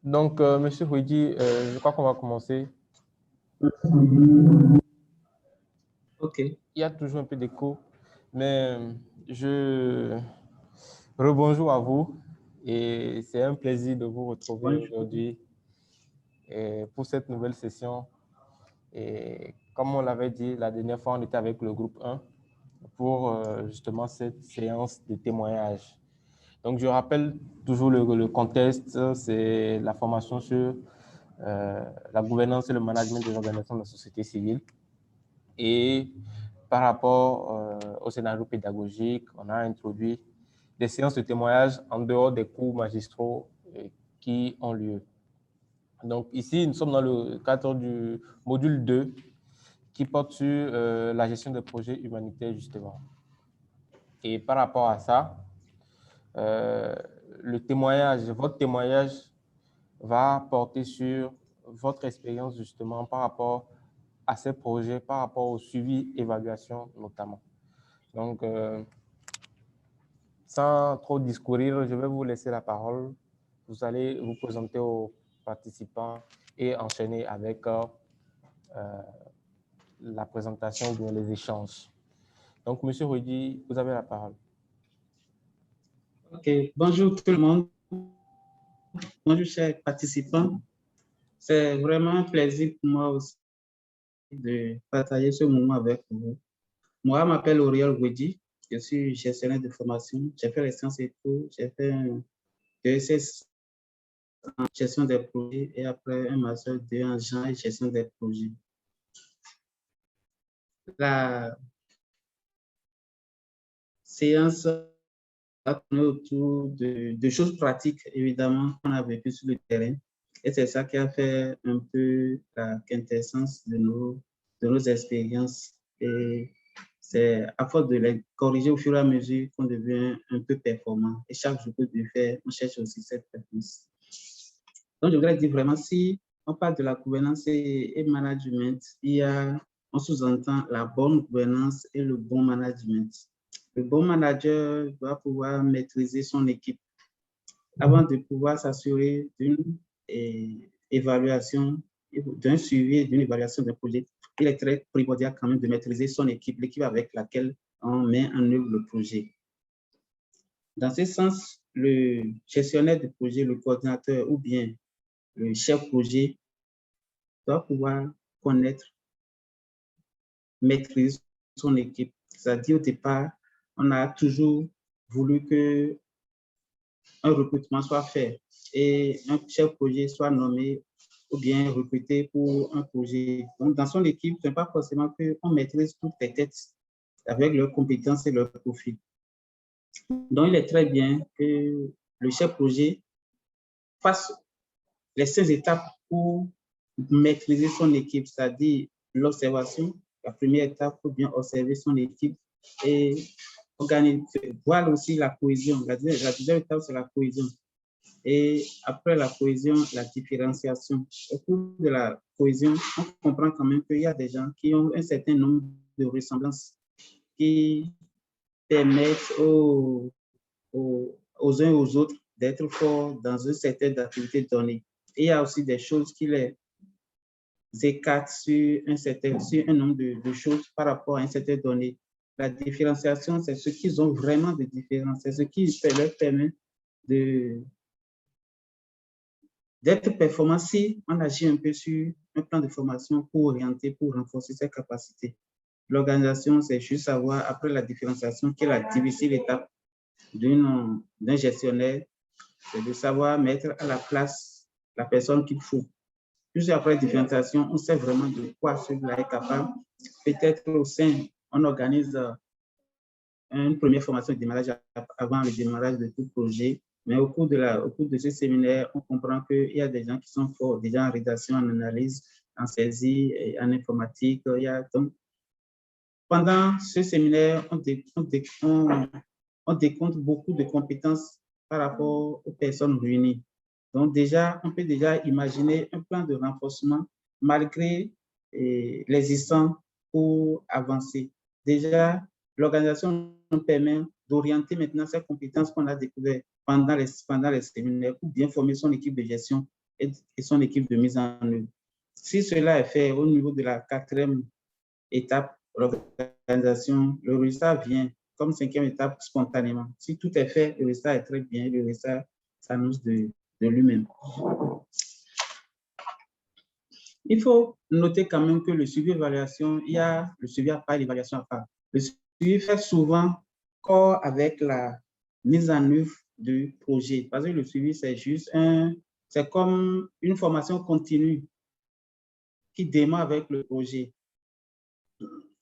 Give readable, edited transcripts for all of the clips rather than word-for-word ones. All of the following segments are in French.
Donc, Monsieur Fouidi, je crois qu'on va commencer. Ok. Il y a toujours un peu d'écho, mais je rebonjour à vous et c'est un plaisir de vous retrouver Bonjour. aujourd'hui pour cette nouvelle session. Et comme on l'avait dit la dernière fois, on était avec le groupe 1 pour justement cette séance de témoignage. Donc, je rappelle toujours le contexte, c'est la formation sur la gouvernance et le management des organisations de la société civile. Et par rapport au scénario pédagogique, on a introduit des séances de témoignage en dehors des cours magistraux qui ont lieu. Donc ici, nous sommes dans le cadre du module 2 qui porte sur la gestion des projets humanitaires, justement. Et par rapport à ça, le témoignage, votre témoignage va porter sur votre expérience, justement, par rapport à ces projets, par rapport au suivi, évaluation notamment. Donc, sans trop discourir, je vais vous laisser la parole. Vous allez vous présenter aux participants et enchaîner avec la présentation ou bien les échanges. Donc, Monsieur Rudy, vous avez la parole. Ok, bonjour tout le monde. Bonjour chers participants. C'est vraiment un plaisir pour moi aussi de partager ce moment avec vous. Moi, je m'appelle Auriel Wedi. Je suis gestionnaire de formation. J'ai fait les sciences et tout. J'ai fait un DSS en gestion des projets et après un master 2 en gestion et gestion des projets. La séance a tourné autour de choses pratiques, évidemment, qu'on a vécues sur le terrain. Et c'est ça qui a fait un peu la quintessence de nos expériences. Et c'est à force de les corriger au fur et à mesure qu'on devient un peu performant. Et chaque jour que je fais, on cherche aussi cette performance. Donc, je voudrais dire vraiment, si on parle de la gouvernance et management, on sous-entend la bonne gouvernance et le bon management. Le bon manager doit pouvoir maîtriser son équipe avant de pouvoir s'assurer d'une évaluation, d'un suivi, d'une évaluation d'un projet. Il est très primordial quand même de maîtriser son équipe, l'équipe avec laquelle on met en œuvre le projet. Dans ce sens, le gestionnaire de projet, le coordinateur ou bien le chef projet doit pouvoir connaître, maîtriser son équipe. C'est-à-dire, au départ, on a toujours voulu que un recrutement soit fait et un chef projet soit nommé ou bien recruté pour un projet. Donc, dans son équipe, ce n'est pas forcément qu'on maîtrise toutes les têtes avec leurs compétences et leurs profils. Donc, il est très bien que le chef projet fasse les 16 étapes pour maîtriser son équipe, c'est-à-dire l'observation, la première étape pour bien observer son équipe et voir aussi la cohésion. La deuxième étape, c'est la cohésion. Et après la cohésion, la différenciation. Au cours de la cohésion, on comprend quand même qu'il y a des gens qui ont un certain nombre de ressemblances qui permettent aux uns et aux autres d'être forts dans une certaine activité donnée. Et il y a aussi des choses qui les écartent sur un nombre de choses par rapport à un certain donné. La différenciation, c'est ce qu'ils ont vraiment de différence. C'est ce qui leur permet d'être performant si on agit un peu sur un plan de formation pour orienter, pour renforcer ses capacités. L'organisation, c'est juste savoir, après la différenciation, qui est la difficile étape d'un gestionnaire, c'est de savoir mettre à la place la personne qu'il faut. Juste après la différenciation, on sait vraiment de quoi celui-là est capable. Peut-être au sein, on organise une première formation de démarrage avant le démarrage de tout projet. Mais au cours de ce séminaire, on comprend qu'il y a des gens qui sont forts, déjà en rédaction, en analyse, en saisie, et en informatique. Donc, pendant ce séminaire, on décompte beaucoup de compétences par rapport aux personnes réunies. Donc, on peut déjà imaginer un plan de renforcement malgré l'existence pour avancer. Déjà, l'organisation nous permet d'orienter maintenant ces compétences qu'on a découvertes pendant les séminaires pour bien former son équipe de gestion et son équipe de mise en œuvre. Si cela est fait au niveau de la 4e étape, l'organisation, le résultat vient comme 5e étape spontanément. Si tout est fait, le résultat est très bien, le résultat s'annonce de lui-même. Il faut noter quand même que le suivi-évaluation, il y a le suivi à part, l'évaluation à part. Le suivi fait souvent corps avec la mise en œuvre du projet. Parce que le suivi, c'est juste c'est comme une formation continue qui démarre avec le projet.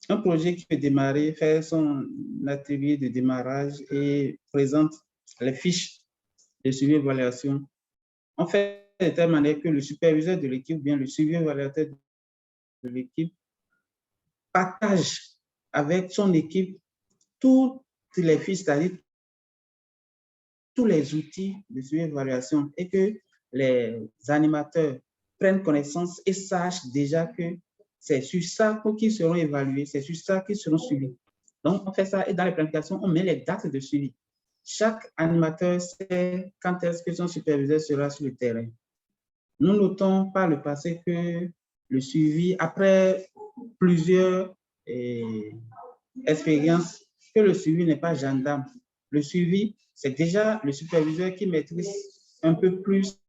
Un projet qui peut démarrer, faire son atelier de démarrage et présente les fiches de suivi-évaluation. On fait de telle manière que le superviseur de l'équipe, bien le suivi-évaluateur de l'équipe, partage avec son équipe toutes les fiches, c'est-à-dire tous les outils de suivi-évaluation et que les animateurs prennent connaissance et sachent déjà que c'est sur ça qu'ils seront évalués, c'est sur ça qu'ils seront suivis. Donc, on fait ça et dans les planifications, on met les dates de suivi. Chaque animateur sait quand est-ce que son superviseur sera sur le terrain. Nous notons par le passé que le suivi, après plusieurs expériences, que le suivi n'est pas gendarme. Le suivi, c'est déjà le superviseur qui maîtrise un peu plus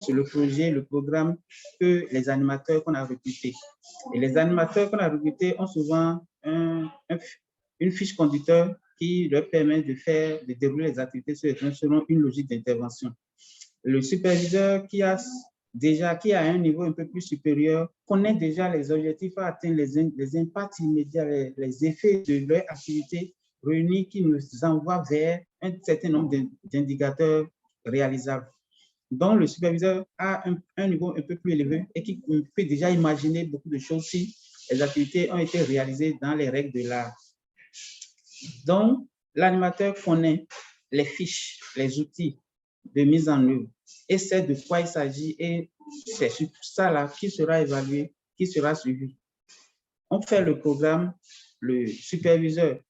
sur le projet, le programme, que les animateurs qu'on a recrutés. Et les animateurs qu'on a recrutés ont souvent une fiche conducteur qui leur permet de dérouler les activités selon une logique d'intervention. Le superviseur qui a un niveau un peu plus supérieur connaît déjà les objectifs à atteindre, les impacts immédiats, les effets de leur activité réunis qui nous envoient vers un certain nombre d'indicateurs réalisables. Donc, le superviseur a un niveau un peu plus élevé et qui peut déjà imaginer beaucoup de choses si les activités ont été réalisées dans les règles de l'art. Donc, l'animateur connaît les fiches, les outils de mise en œuvre et sait de quoi il s'agit et c'est sur ça là qui sera évalué, qui sera suivi. On fait le programme, le superviseur,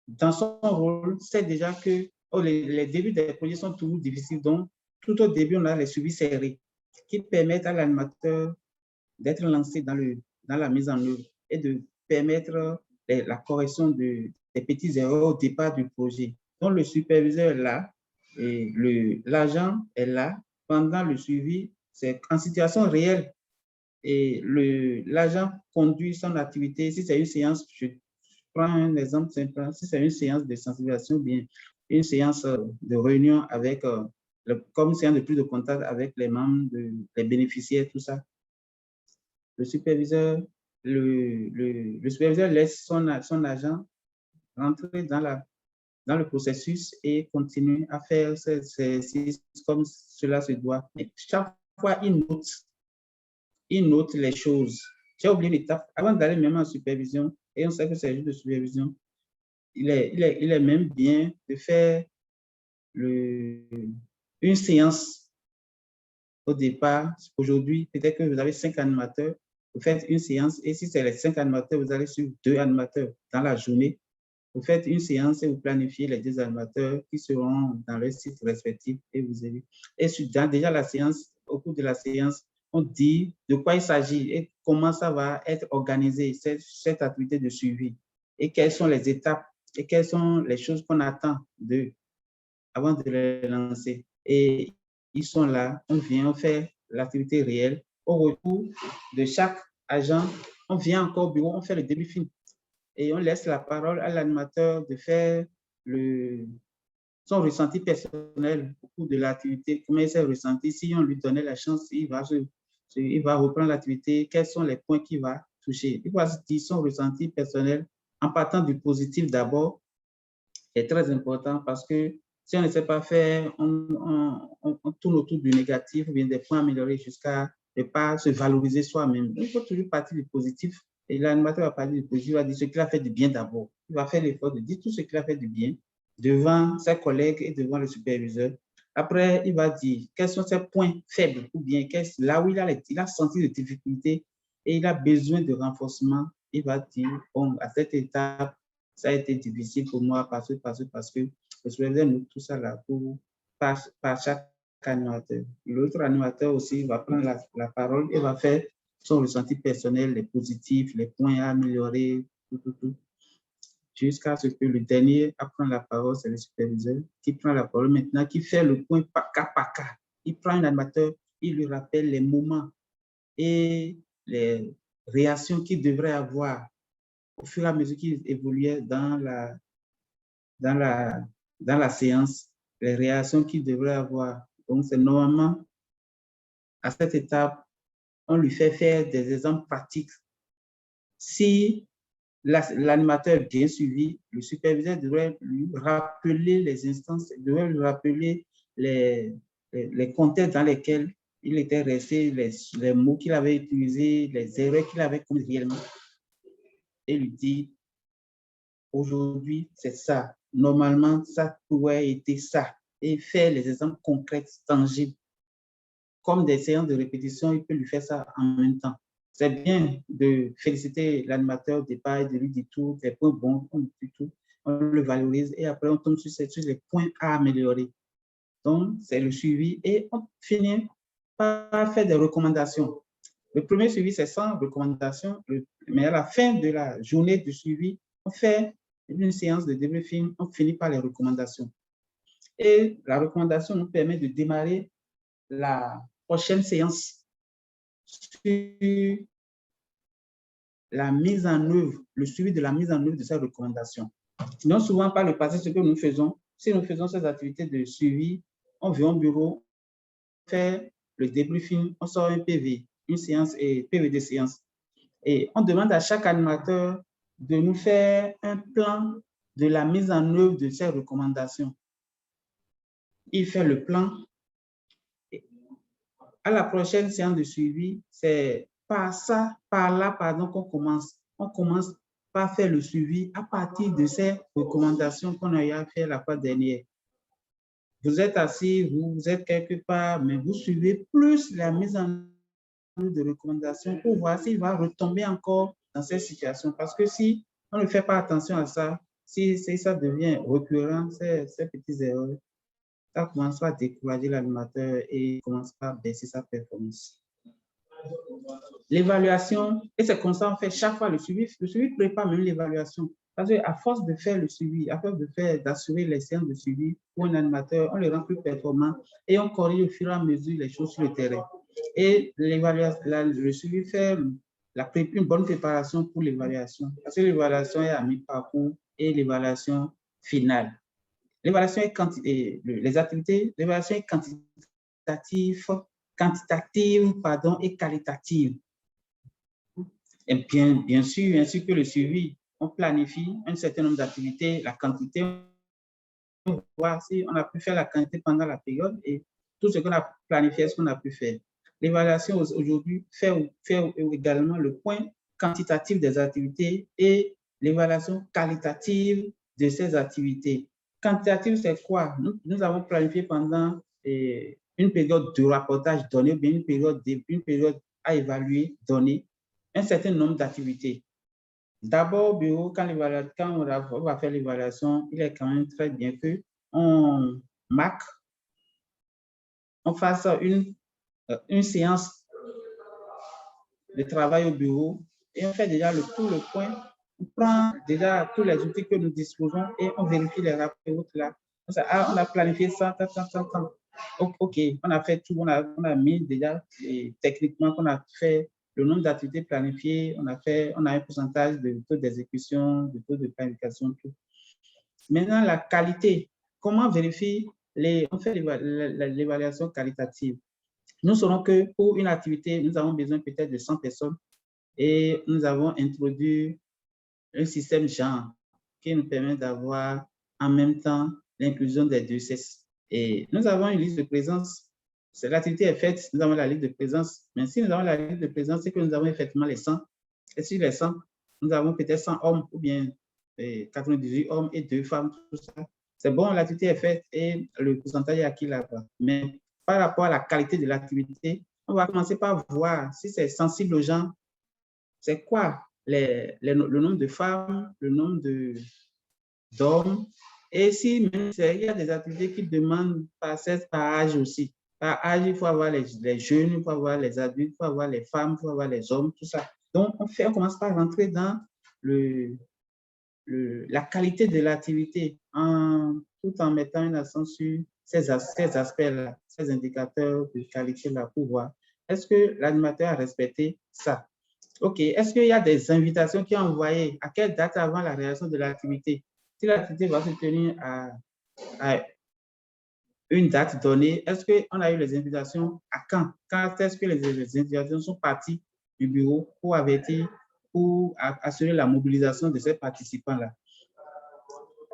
dans son rôle, sait déjà que les débuts des projets sont toujours difficiles, donc tout au début, on a les suivis serrés qui permettent à l'animateur d'être lancé dans la mise en œuvre et de permettre la correction des petites erreurs au départ du projet. Donc, le superviseur est là et l'agent est là pendant le suivi. C'est en situation réelle et l'agent conduit son activité. Si c'est une séance, je prends un exemple simple, si c'est une séance de sensibilisation, bien une séance de réunion avec comme séance de prise de contact avec les membres, les bénéficiaires, tout ça. Le superviseur laisse son agent rentrer dans le processus et continuer à faire ces exercices comme cela se doit. Mais chaque fois, il note les choses. J'ai oublié l'étape. Avant d'aller même en supervision, et on sait que c'est juste de supervision, il est même bien de faire une séance au départ. Aujourd'hui, peut-être que vous avez 5 animateurs, vous faites une séance et si c'est les 5 animateurs, vous allez suivre 2 animateurs dans la journée. Vous faites une séance et vous planifiez les 2 animateurs qui seront dans leur site respectif et vous avez. Et déjà la séance, au cours de la séance, on dit de quoi il s'agit et comment ça va être organisé, cette activité de suivi et quelles sont les étapes et quelles sont les choses qu'on attend d'eux avant de les lancer. Et ils sont là, on vient, on fait l'activité réelle. Au retour de chaque agent, on vient encore au bureau, on fait le débriefing. Et on laisse la parole à l'animateur de faire son ressenti personnel au cours de l'activité, comment il s'est ressenti. Si on lui donnait la chance, il va reprendre l'activité, quels sont les points qu'il va toucher. Il va dire son ressenti personnel en partant du positif d'abord, c'est très important parce que si on ne sait pas faire, on tourne autour du négatif ou bien des points améliorés jusqu'à ne pas se valoriser soi-même. Il faut toujours partir du positif. Et l'animateur va partir du positif, il va dire ce qu'il a fait de bien d'abord. Il va faire l'effort de dire tout ce qu'il a fait de bien devant ses collègues et devant le superviseur. Après, il va dire quels sont ses points faibles ou bien là où il a senti des difficultés et il a besoin de renforcement. Il va dire, bon, à cette étape, ça a été difficile pour moi parce que je superviseur tout ça là par chaque animateur. L'autre animateur aussi va prendre la parole et va faire son ressenti personnel, les positifs, les points à améliorer, tout. Jusqu'à ce que le dernier prend la parole, c'est le superviseur qui prend la parole maintenant, qui fait le point par cas. Il prend un animateur, il lui rappelle les moments et les réactions qu'il devrait avoir au fur et à mesure qu'il évoluait dans la séance, les réactions qu'il devrait avoir. Donc, c'est normalement, à cette étape, on lui fait faire des exemples pratiques. Si l'animateur est bien suivi, le superviseur devrait lui rappeler les instances, devrait lui rappeler les contextes dans lesquels il était resté, les mots qu'il avait utilisés, les erreurs qu'il avait commises réellement, et lui dit, aujourd'hui, c'est ça. Normalement, ça pourrait être ça. Et faire les exemples concrets, tangibles. Comme des séances de répétition, il peut lui faire ça en même temps. C'est bien de féliciter l'animateur au départ et de lui dire tout, les points bons, on dit tout, on le valorise et après on tombe sur les points à améliorer. Donc, c'est le suivi et on finit par faire des recommandations. Le premier suivi, c'est sans recommandation, mais à la fin de la journée de suivi, on fait une séance de débriefing, on finit par les recommandations. Et la recommandation nous permet de démarrer la prochaine séance sur la mise en œuvre, le suivi de la mise en œuvre de ces recommandations. Non souvent par le passé, ce que nous faisons, si nous faisons ces activités de suivi, on vient au bureau, on fait le débriefing, on sort un PV, une séance et PV de séance. Et on demande à chaque animateur de nous faire un plan de la mise en œuvre de ces recommandations. Il fait le plan. À la prochaine séance de suivi, c'est par là, qu'on commence. On commence par faire le suivi à partir de ces recommandations qu'on a fait la fois dernière. Vous êtes assis, vous êtes quelque part, mais vous suivez plus la mise en œuvre de recommandations pour voir s'il va retomber encore dans cette situation. Parce que si on ne fait pas attention à ça, si ça devient récurrent, ces petites erreurs, ça commence à décourager l'animateur et commence à baisser sa performance. L'évaluation, et c'est comme ça on fait chaque fois le suivi prépare même l'évaluation. Parce qu'à force de faire le suivi, à force d'assurer les séances de suivi pour un animateur, on le rend plus performant et on corrige au fur et à mesure les choses sur le terrain. Et le suivi fait une bonne préparation pour l'évaluation. Parce que l'évaluation est à mi-parcours et l'évaluation finale. L'évaluation est l'évaluation est quantitative et qualitative. Et bien sûr, ainsi que le suivi, on planifie un certain nombre d'activités, la quantité, on voit si on a pu faire la quantité pendant la période et tout ce qu'on a planifié, ce qu'on a pu faire. L'évaluation aujourd'hui fait également le point quantitatif des activités et l'évaluation qualitative de ces activités. Quantitative, c'est quoi? Nous avons planifié pendant une période de rapportage donnée, ou bien une période à évaluer donnée, un certain nombre d'activités. D'abord, au bureau, quand on va faire l'évaluation, il est quand même très bien qu'on marque, on fasse une séance de travail au bureau et on fait déjà tout le point. On prend déjà tous les outils que nous disposons et on vérifie les rapports là. On a planifié ça, OK, on a fait tout, on a mis déjà techniquement qu'on a fait le nombre d'activités planifiées, on a un pourcentage de taux d'exécution, de taux de planification, tout. Maintenant, la qualité. Comment vérifier on fait l'évaluation qualitative. Nous saurons que pour une activité, nous avons besoin peut-être de 100 personnes et nous avons introduit un système genre qui nous permet d'avoir en même temps l'inclusion des deux sexes. Et nous avons une liste de présence. Si l'activité est faite, nous avons la liste de présence. Mais si nous avons la liste de présence, c'est que nous avons effectivement les 100. Et sur les 100, nous avons peut-être 100 hommes ou bien 98 hommes et 2 femmes, tout ça. C'est bon, l'activité est faite et le pourcentage est acquis là-bas. Mais par rapport à la qualité de l'activité, on va commencer par voir si c'est sensible aux gens. C'est quoi le nombre de femmes, le nombre d'hommes. Et si même il y a des activités qui demandent par âge aussi. Par âge, il faut avoir les jeunes, il faut avoir les adultes, il faut avoir les femmes, il faut avoir les hommes, tout ça. Donc, on commence par rentrer dans la qualité de l'activité tout en mettant un accent sur ces aspects-là, ces indicateurs de qualité-là pour voir est-ce que l'animateur a respecté ça. OK. Est-ce qu'il y a des invitations qui sont envoyées? À quelle date avant la réalisation de l'activité? Si l'activité va se tenir à une date donnée, est-ce qu'on a eu les invitations à quand? Quand est-ce que les invitations sont parties du bureau pour avertir, pour assurer la mobilisation de ces participants-là?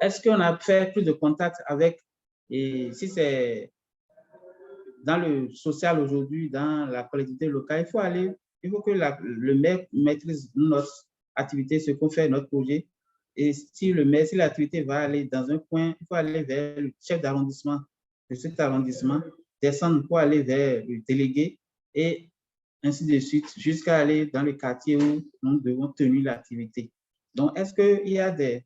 Est-ce qu'on a fait plus de contacts avec, et si c'est dans le social aujourd'hui, dans la collectivité locale, il faut que le maire maîtrise notre activité, ce qu'on fait, notre projet. Et si l'activité va aller dans un coin, il faut aller vers le chef d'arrondissement de cet arrondissement, descendre pour aller vers le délégué et ainsi de suite, jusqu'à aller dans le quartier où nous devons tenir l'activité. Donc, est-ce qu'il y a des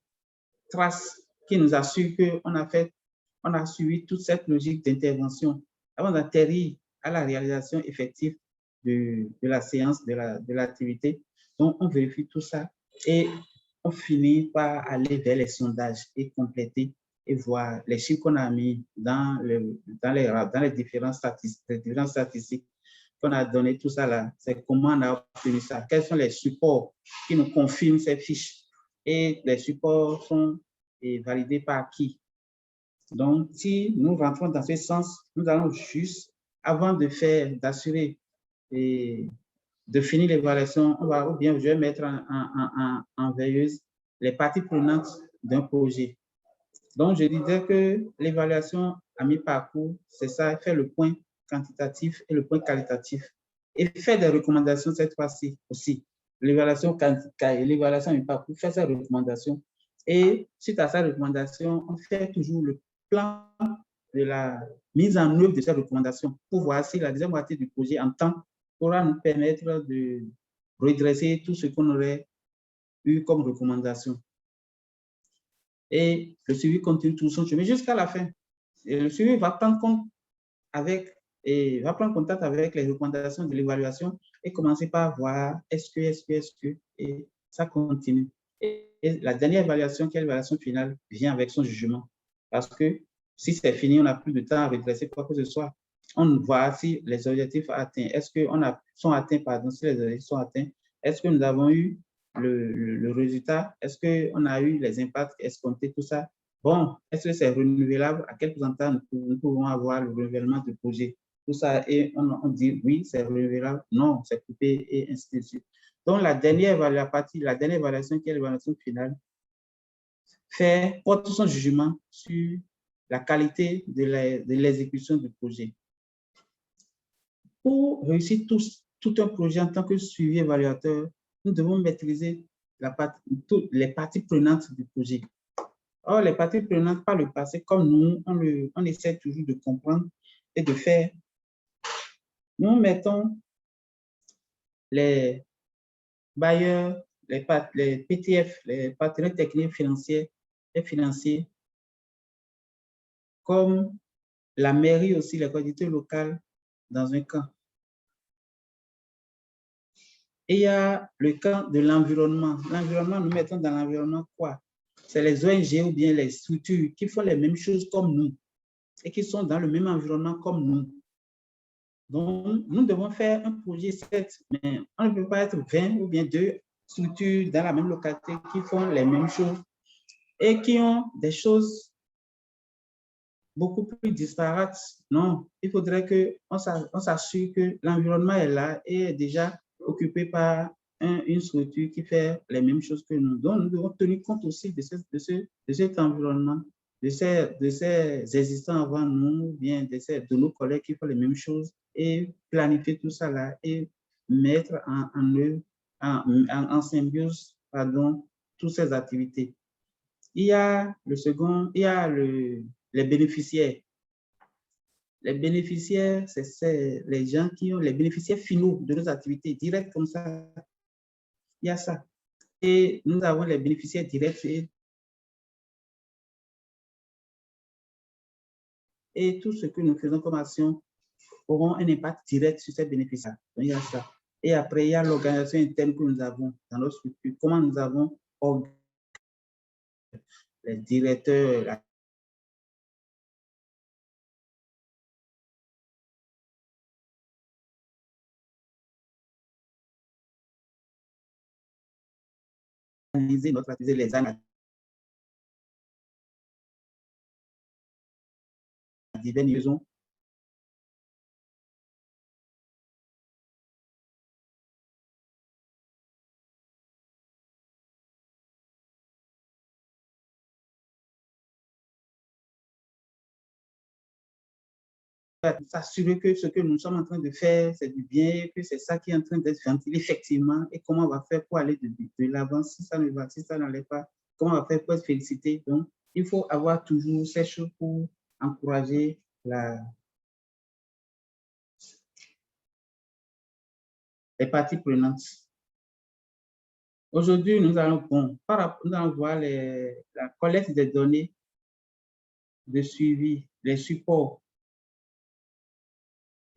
traces qui nous assurent qu'on a suivi toute cette logique d'intervention avant d'atterrir à la réalisation effective de la séance, de l'activité? Donc, on vérifie tout ça et on finit par aller vers les sondages et compléter et voir les chiffres qu'on a mis dans les différentes statistiques qu'on a donné, tout ça là. C'est comment on a obtenu ça. Quels sont les supports qui nous confirment ces fiches? Et les supports sont validés par qui? Donc, si nous rentrons dans ce sens, nous allons juste, avant d'assurer et de finir l'évaluation, ou bien je vais mettre en veilleuse les parties prenantes d'un projet. Donc, je disais que l'évaluation à mi-parcours, c'est ça, faire le point quantitatif et le point qualitatif. Et faire des recommandations cette fois-ci aussi. L'évaluation à mi-parcours, faire ses recommandations. Et suite à sa recommandation, on fait toujours le plan de la mise en œuvre de ces recommandations pour voir si la deuxième moitié du projet en temps pourra nous permettre de redresser tout ce qu'on aurait eu comme recommandation. Et le suivi continue tout son chemin jusqu'à la fin. Et le suivi va prendre contact avec les recommandations de l'évaluation et commencer par voir est-ce que, et ça continue. Et la dernière évaluation, qui est l'évaluation finale, vient avec son jugement. Parce que si c'est fini, on n'a plus de temps à redresser quoi que ce soit. On voit si les objectifs sont atteints. Est-ce sont atteints, pardon, si les objectifs sont atteints? Est-ce que nous avons eu le résultat? Est-ce qu'on a eu les impacts escomptés, tout ça? Bon, est-ce que c'est renouvelable? À quel pourcentage nous pouvons avoir le renouvellement du projet? Tout ça, et on dit oui, c'est renouvelable, non, c'est coupé, et ainsi de suite. Donc, la dernière évaluation, qui est l'évaluation finale, porte son jugement sur la qualité de l'exécution du projet. Pour réussir tout un projet en tant que suivi évaluateur, nous devons maîtriser les parties prenantes du projet. Or, les parties prenantes par le passé, comme nous, on essaie toujours de comprendre et de faire. Nous mettons les bailleurs, les PTF, les partenaires techniques financiers et financiers, comme la mairie aussi, les collectivités locales, dans un camp. Et il y a le camp de l'environnement. L'environnement, nous mettons dans l'environnement quoi? C'est les ONG ou bien les structures qui font les mêmes choses comme nous et qui sont dans le même environnement comme nous. Donc, nous devons faire un projet 7, mais on ne peut pas être 20 ou bien 2 structures dans la même localité qui font les mêmes choses et qui ont des choses beaucoup plus disparates. Non, il faudrait qu'on s'assure que l'environnement est là et est déjà occupé par une structure qui fait les mêmes choses que nous. Donc, nous devons tenir compte aussi de cet environnement, de ces existants avant nous, bien de nos collègues qui font les mêmes choses et planifier tout ça là et mettre en œuvre, en symbiose, pardon, toutes ces activités. Il y a les bénéficiaires. Les bénéficiaires, c'est les gens qui ont les bénéficiaires finaux de nos activités directes comme ça. Il y a ça. Et nous avons les bénéficiaires directs et tout ce que nous faisons comme action auront un impact direct sur ces bénéficiaires. Donc, il y a ça. Et après, il y a l'organisation interne que nous avons dans notre structure. Comment nous avons organisé les directeurs, organiser notre activité, les analyses à divers niveaux. S'assurer que ce que nous sommes en train de faire, c'est du bien, que c'est ça qui est en train d'être ventilé effectivement, et comment on va faire pour aller de l'avant si ça ne va, si ça n'allait pas, comment on va faire pour être félicité. Donc, il faut avoir toujours ces choses pour encourager les parties prenantes. Aujourd'hui, nous allons voir la collecte des données de suivi, les supports.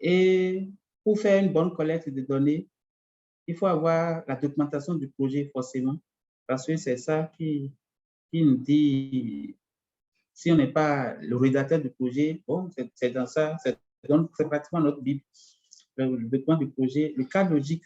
Et pour faire une bonne collecte de données, il faut avoir la documentation du projet forcément, parce que c'est ça qui nous dit si on n'est pas le rédacteur du projet, bon, c'est dans ça, c'est pratiquement notre Bible. Le document du projet, le cadre logique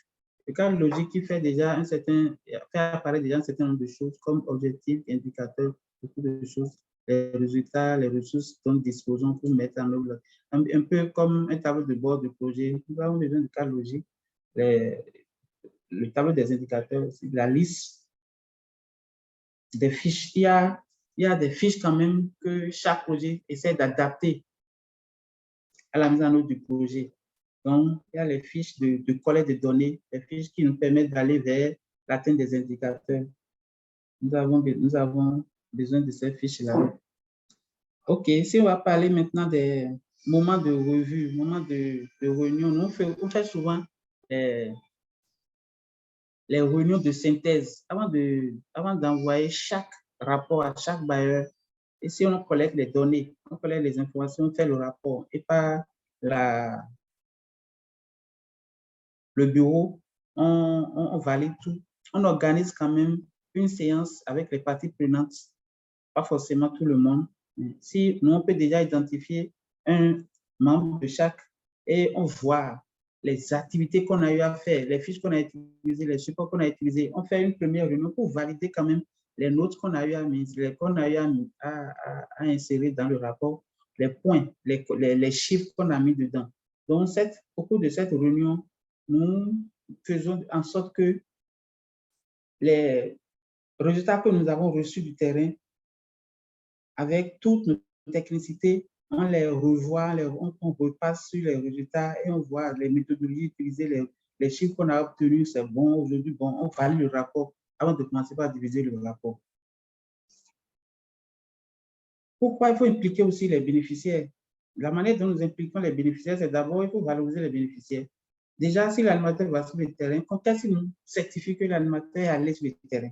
qui fait déjà fait apparaître déjà un certain nombre de choses comme objectifs, indicateurs, beaucoup de choses, les résultats, les ressources dont nous disposons pour mettre en œuvre, un peu comme un tableau de bord du projet. Nous avons besoin du cadre logique, le tableau des indicateurs, la liste des fiches. Il y a des fiches quand même que chaque projet essaie d'adapter à la mise en œuvre du projet. Donc, il y a les fiches de collecte de données, les fiches qui nous permettent d'aller vers l'atteinte des indicateurs. Nous avons besoin de ces fiches-là. OK, si on va parler maintenant des moments de revue, moments de réunion, on fait souvent les réunions de synthèse avant d'envoyer chaque rapport à chaque bailleur. Et si on collecte les données, on collecte les informations, on fait le rapport et pas le bureau, on valide tout. On organise quand même une séance avec les parties prenantes, pas forcément tout le monde. Si nous, on peut déjà identifier un membre de chaque et on voit les activités qu'on a eu à faire, les fiches qu'on a utilisées, les supports qu'on a utilisés. On fait une première réunion pour valider quand même les notes qu'on a eu à insérer dans le rapport, les points, les chiffres qu'on a mis dedans. Donc, au cours de cette réunion, nous faisons en sorte que les résultats que nous avons reçus du terrain, avec toutes nos technicités, on les revoit, on repasse sur les résultats et on voit les méthodologies utilisées, les chiffres qu'on a obtenus, c'est bon, aujourd'hui, bon, on valide le rapport avant de commencer par diviser le rapport. Pourquoi il faut impliquer aussi les bénéficiaires? La manière dont nous impliquons les bénéficiaires, c'est d'abord, il faut valoriser les bénéficiaires. Déjà, si l'animateur va sur le terrain, qu'est-ce qui nous certifie que l'animateur est allé sur le terrain?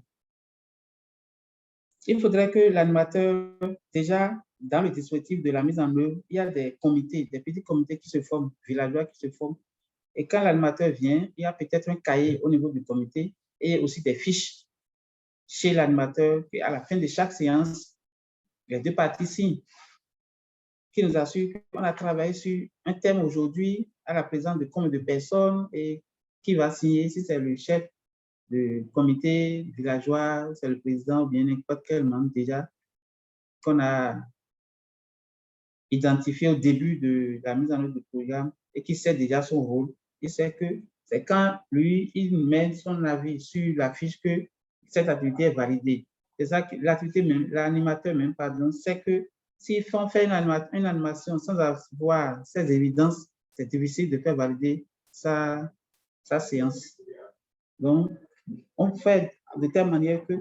Il faudrait que l'animateur, déjà, dans le dispositif de la mise en œuvre, il y a des comités, des petits comités qui se forment, villageois qui se forment. Et quand l'animateur vient, il y a peut-être un cahier au niveau du comité et aussi des fiches chez l'animateur. À la fin de chaque séance, les deux parties signent, qui nous assure qu'on a travaillé sur un thème aujourd'hui à la présence de combien de personnes et qui va signer, si c'est le chef du comité villageois, c'est le président ou bien n'importe quel membre déjà qu'on a identifié au début de la mise en œuvre du programme et qui sait déjà son rôle. Il sait que c'est quand lui, il met son avis sur la fiche que cette activité est validée. C'est ça que l'animateur même, pardon, c'est que s'il fait une animation sans avoir ces évidences, c'est difficile de faire valider sa séance. Donc, on fait de telle manière que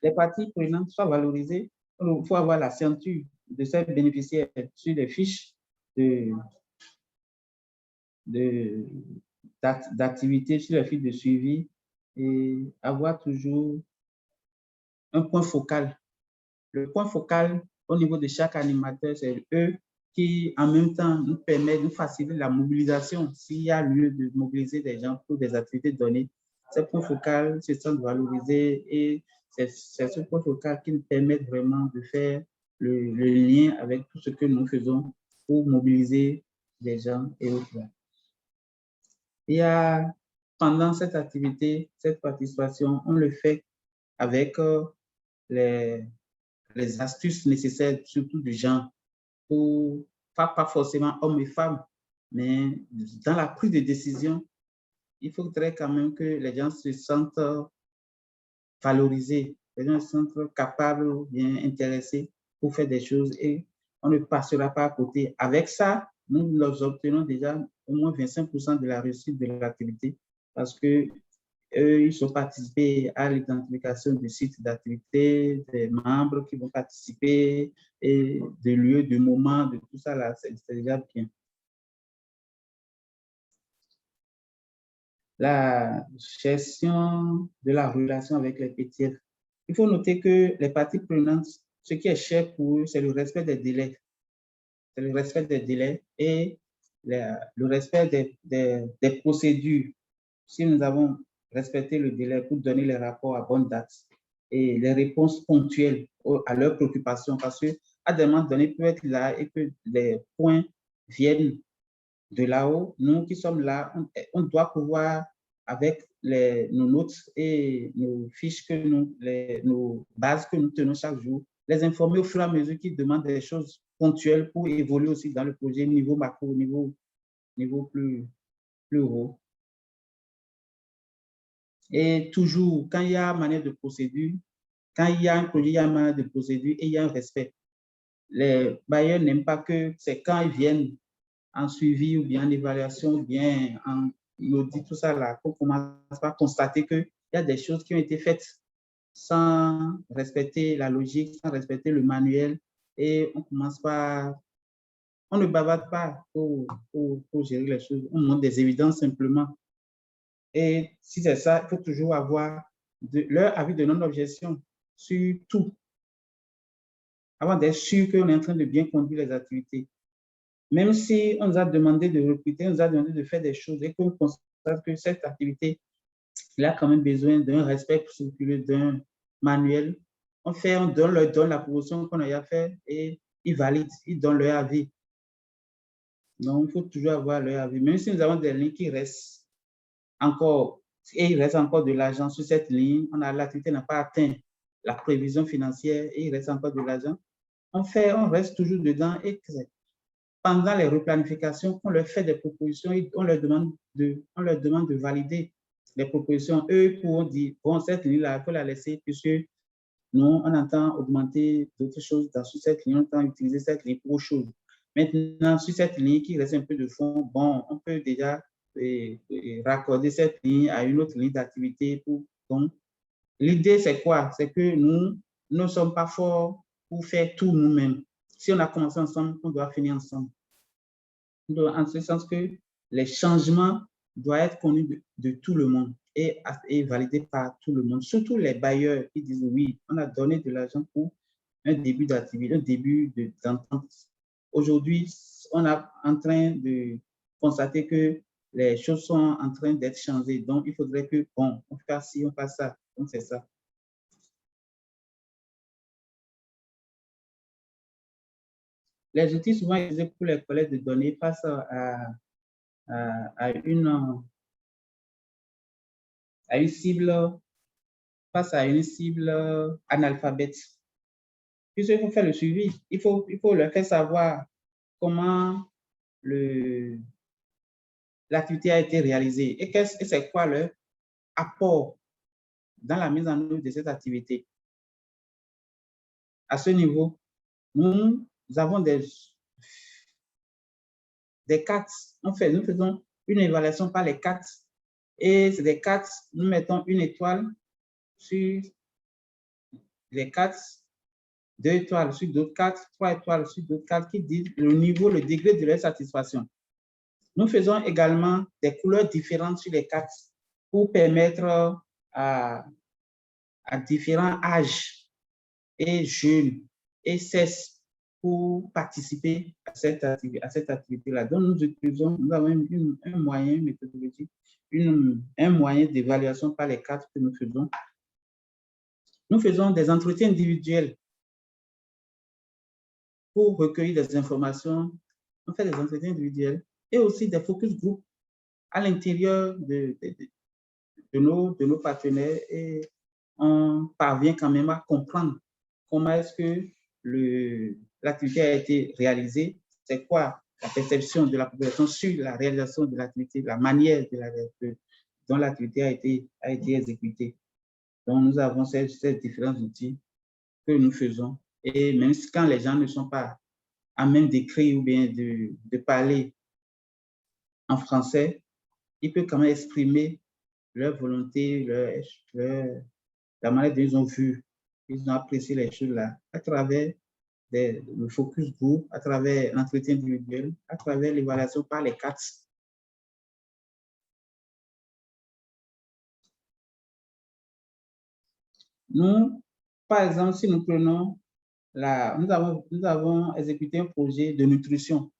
les parties prenantes soient valorisées. Il faut avoir la ceinture de ces bénéficiaires sur les fiches d'activité, sur les fiches de suivi et avoir toujours un point focal. Le point focal au niveau de chaque animateur, c'est eux qui, en même temps, nous permettent, nous facilitent la mobilisation. S'il y a lieu de mobiliser des gens pour des activités données, ces points focaux se sentent valorisés et c'est ce point focal qui nous permet vraiment de faire le lien avec tout ce que nous faisons pour mobiliser des gens et autres. Il y a, pendant cette activité, cette participation, on le fait avec les astuces nécessaires, surtout du genre, pour, pas forcément hommes et femmes, mais dans la prise de décision, il faudrait quand même que les gens se sentent valorisés, les gens se sentent capables ou bien intéressés pour faire des choses et on ne passera pas à côté. Avec ça, nous obtenons déjà au moins 25% de la réussite de l'activité parce que ils ont participé à l'identification du site d'activité, des membres qui vont participer et des lieux, des moments, de tout ça là, c'est déjà bien. La gestion de la relation avec les PTF. Il faut noter que les parties prenantes, ce qui est cher pour eux, c'est le respect des délais. C'est le respect des délais et le respect des procédures. Si nous avons respecté le délai pour donner les rapports à bonne date et les réponses ponctuelles à leurs préoccupations, parce qu'à des moments donnés, peut être là et que les points viennent de là-haut, nous qui sommes là, on doit pouvoir, avec nos notes et nos fiches, nos bases que nous tenons chaque jour, les informer au fur et à mesure qu'ils demandent des choses ponctuelles pour évoluer aussi dans le projet niveau macro, niveau plus haut. Et toujours, quand il y a manière de procédure, quand il y a un projet, il y a une manière de procédure et il y a un respect. Les bailleurs n'aiment pas que c'est quand ils viennent en suivi ou bien en évaluation ou bien en audit, tout ça là, qu'on commence par constater qu'il y a des choses qui ont été faites sans respecter la logique, sans respecter le manuel et on commence par... On ne bavarde pas pour gérer les choses, on montre des évidences simplement. Et si c'est ça, il faut toujours avoir leur avis de non-objection sur tout, avant d'être sûr qu'on est en train de bien conduire les activités. Même si on nous a demandé de recruter, on nous a demandé de faire des choses et qu'on constate que cette activité, il a quand même besoin d'un respect scrupuleux, d'un manuel, on leur donne la promotion qu'on a fait et ils valident, ils donnent leur avis. Donc, il faut toujours avoir leur avis. Même si nous avons des lignes qui restent encore, et il reste encore de l'argent sur cette ligne, l'activité n'a pas atteint la prévision financière et il reste encore de l'argent, on reste toujours dedans et pendant les replanifications, on leur fait des propositions, on leur demande de valider les propositions. Eux pourront dire, bon, cette ligne-là, il faut la laisser puisque nous, on entend augmenter d'autres choses sur cette ligne, on entend utiliser cette ligne pour autre chose. Maintenant, sur cette ligne qui reste un peu de fond, bon, on peut déjà raccorder cette ligne à une autre ligne d'activité. Donc, l'idée, c'est quoi? C'est que nous ne sommes pas forts pour faire tout nous-mêmes. Si on a commencé ensemble, on doit finir ensemble. En ce sens que les changements doivent être connus de tout le monde et validés par tout le monde, surtout les bailleurs qui disent oui, on a donné de l'argent pour un début d'activité, un début d'entente. Aujourd'hui, on est en train de constater que les choses sont en train d'être changées. Donc, il faudrait que, bon, on fasse ci, on fasse ça. Donc, c'est ça. Les outils souvent utilisés pour les collectes de données passent à une cible, face à une cible analphabète. Puisqu'il faut faire le suivi, il faut leur faire savoir comment l'activité a été réalisée et c'est quoi leur apport dans la mise en œuvre de cette activité. À ce niveau, nous avons des cartes. Nous faisons une évaluation par les cartes. Et c'est des cartes, nous mettons une étoile sur les cartes, 2 étoiles sur d'autres cartes, 3 étoiles sur d'autres cartes qui disent le niveau, le degré de leur satisfaction. Nous faisons également des couleurs différentes sur les cartes pour permettre à différents âges et jeunes et sexe pour participer à cette activité-là. Donc, nous avons un moyen méthodologique, un moyen d'évaluation par les cadres que nous faisons. Nous faisons des entretiens individuels pour recueillir des informations. On fait des entretiens individuels et aussi des focus group à l'intérieur de nos partenaires, et on parvient quand même à comprendre comment est-ce que l'activité a été réalisée, c'est quoi la perception de la population sur la réalisation de l'activité, la manière dont l'activité a été exécutée. Donc, nous avons ces différents outils que nous faisons, et même quand les gens ne sont pas à même d'écrire ou bien de parler en français, ils peuvent quand même exprimer leur volonté, la manière dont ils ont vu, ils ont apprécié les choses-là à travers le focus group, à travers l'entretien individuel, à travers l'évaluation par les CATS. Nous, par exemple, si nous prenons nous avons exécuté un projet de nutrition.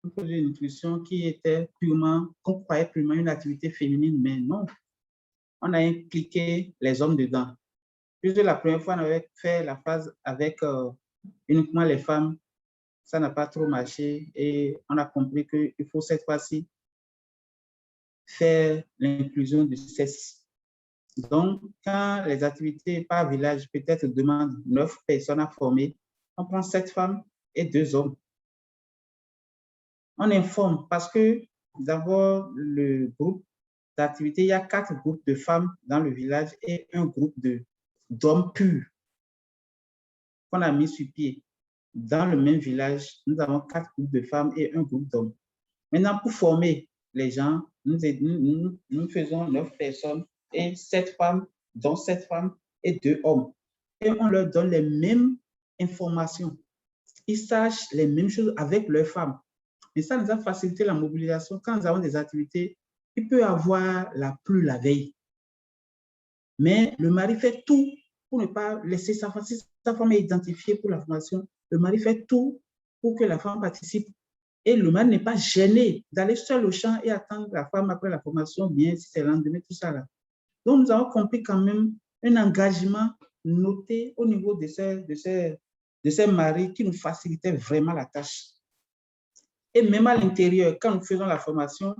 Un projet de nutrition qui était qu'on croyait purement une activité féminine, mais non. On a impliqué les hommes dedans. Puisque la première fois, on avait fait la phase avec uniquement les femmes, ça n'a pas trop marché et on a compris qu'il faut cette fois-ci faire l'inclusion du sexe. Donc, quand les activités par village peut-être demandent 9 personnes à former, on prend 7 femmes et 2 hommes. On informe parce que d'abord, le groupe d'activité, il y a 4 groupes de femmes dans le village et un groupe d'hommes purs qu'on a mis sur pied. Dans le même village, nous avons 4 groupes de femmes et un groupe d'hommes. Maintenant, pour former les gens, nous faisons 9 personnes et 7 femmes, dont 7 femmes et 2 hommes. Et on leur donne les mêmes informations. Ils sachent les mêmes choses avec leurs femmes. Et ça nous a facilité la mobilisation. Quand nous avons des activités, il peut y avoir la pluie la veille. Mais le mari fait tout pour ne pas laisser sa femme. Si sa femme est identifiée pour la formation, le mari fait tout pour que la femme participe. Et le mari n'est pas gêné d'aller seul au champ et attendre la femme après la formation, bien si c'est le lendemain, tout ça là. Donc, nous avons compris quand même un engagement noté au niveau de ces maris qui nous facilitaient vraiment la tâche. Et même à l'intérieur, quand nous faisons la formation,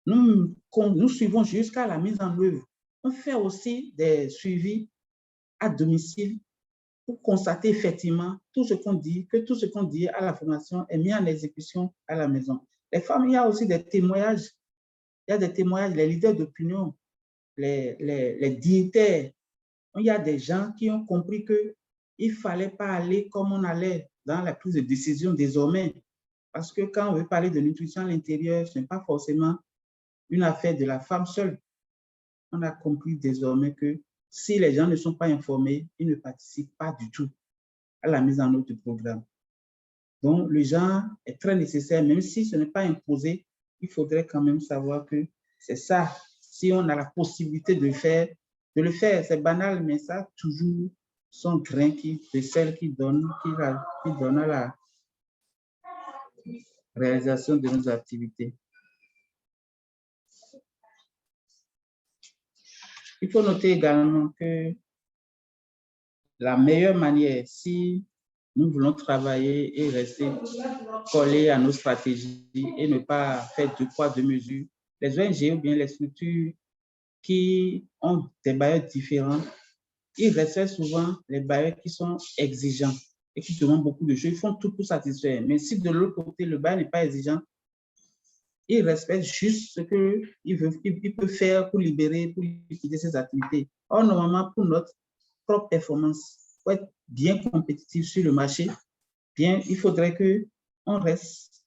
nous suivons jusqu'à la mise en œuvre. On fait aussi des suivis à domicile pour constater effectivement tout ce qu'on dit, que tout ce qu'on dit à la formation est mis en exécution à la maison. Les femmes, il y a aussi des témoignages. Il y a des témoignages, les leaders d'opinion, les dignitaires. Il y a des gens qui ont compris qu'il ne fallait pas aller comme on allait dans la prise de décision désormais. Parce que quand on veut parler de nutrition à l'intérieur, ce n'est pas forcément une affaire de la femme seule. On a compris désormais que si les gens ne sont pas informés, ils ne participent pas du tout à la mise en œuvre du programme. Donc, le genre est très nécessaire, même si ce n'est pas imposé, il faudrait quand même savoir que c'est ça. Si on a la possibilité de le faire, c'est banal, mais ça a toujours son grain de sel qui donne à la réalisation de nos activités. Il faut noter également que la meilleure manière, si nous voulons travailler et rester collés à nos stratégies et ne pas faire 2 poids, 2 mesures, les ONG ou bien les structures qui ont des bailleurs différents, ils respectent souvent les bailleurs qui sont exigeants et qui demandent beaucoup de choses. Ils font tout pour satisfaire. Mais si de l'autre côté, le bailleur n'est pas exigeant, il respecte juste ce qu'il peut faire pour libérer, pour liquider ses activités. Or, normalement, pour notre propre performance, pour être bien compétitif sur le marché, il faudrait qu'on reste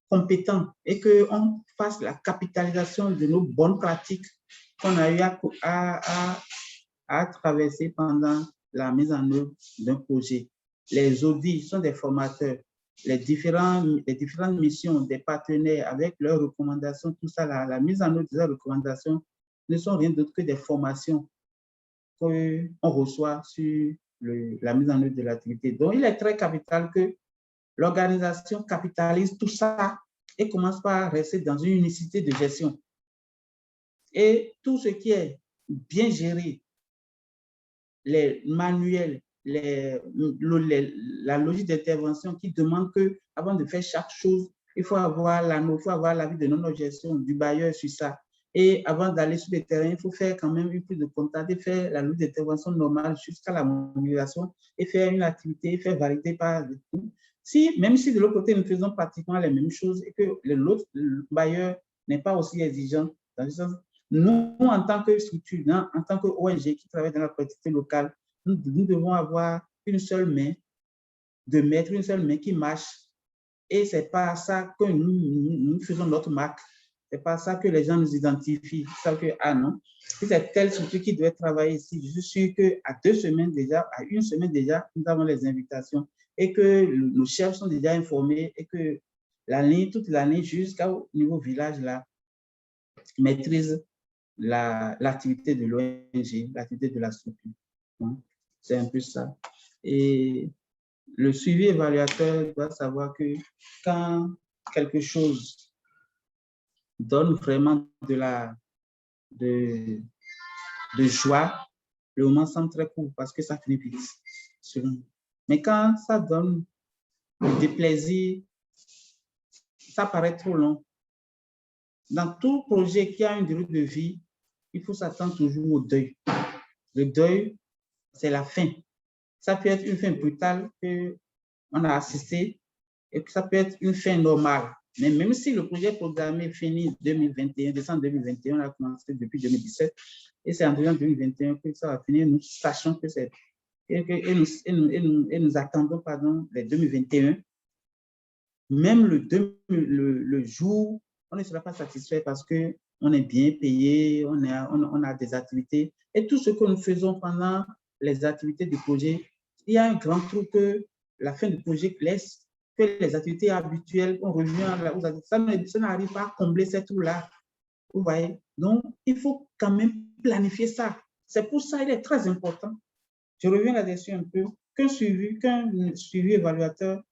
compétent et qu'on fasse la capitalisation de nos bonnes pratiques qu'on a eu à traverser pendant la mise en œuvre d'un projet. Les audits sont des formateurs. Les différentes missions des partenaires avec leurs recommandations, tout ça, la mise en œuvre de leurs recommandations ne sont rien d'autre que des formations qu'on reçoit sur la mise en œuvre de l'activité. Donc, il est très capital que l'organisation capitalise tout ça et commence par rester dans une unicité de gestion. Et tout ce qui est bien géré, les manuels, la logique d'intervention qui demande que, avant de faire chaque chose, il faut avoir l'avis de non-gestion du bailleur sur ça. Et avant d'aller sur le terrain, il faut faire quand même une prise de contact et faire la logique d'intervention normale jusqu'à la mobilisation et faire une activité, faire valider par tout. Même si de l'autre côté, nous faisons pratiquement les mêmes choses et que l'autre bailleur n'est pas aussi exigeant, dans le sens, nous, en tant que structure, en tant qu'ONG qui travaille dans la collectivité locale, nous devons avoir une seule main de maître, une seule main qui marche. Et ce n'est pas ça que nous faisons notre marque. Ce n'est pas ça que les gens nous identifient. Ils savent que, ah non, si c'est telle structure qui doit travailler ici, je suis sûr qu'à 2 semaines déjà, à 1 semaine déjà, nous avons les invitations et que nos chefs sont déjà informés et que toute l'année jusqu'au niveau village, là, maîtrise l'activité de l'ONG, l'activité de la structure. C'est un peu ça. Et le suivi évaluateur doit savoir que quand quelque chose donne vraiment de joie, le moment semble très court parce que ça finit vite. Mais quand ça donne du déplaisir, ça paraît trop long. Dans tout projet qui a une durée de vie, il faut s'attendre toujours au deuil. Le deuil, c'est la fin. Ça peut être une fin brutale qu'on a assisté et que ça peut être une fin normale. Mais même si le projet programmé finit 2021, décembre 2021, on a commencé depuis 2017, et c'est en 2021 que ça va finir, nous sachons que c'est... Et nous attendons, les 2021. Même le jour, on ne sera pas satisfait parce qu'on est bien payé, on a des activités. Et tout ce que nous faisons pendant les activités du projet, il y a un grand trou que la fin du projet laisse, que les activités habituelles, on revient, ça n'arrive pas à combler ces trous-là. Vous voyez? Donc, il faut quand même planifier ça. C'est pour ça qu'il est très important. Je reviens là-dessus un peu. Qu'un suivi évaluateur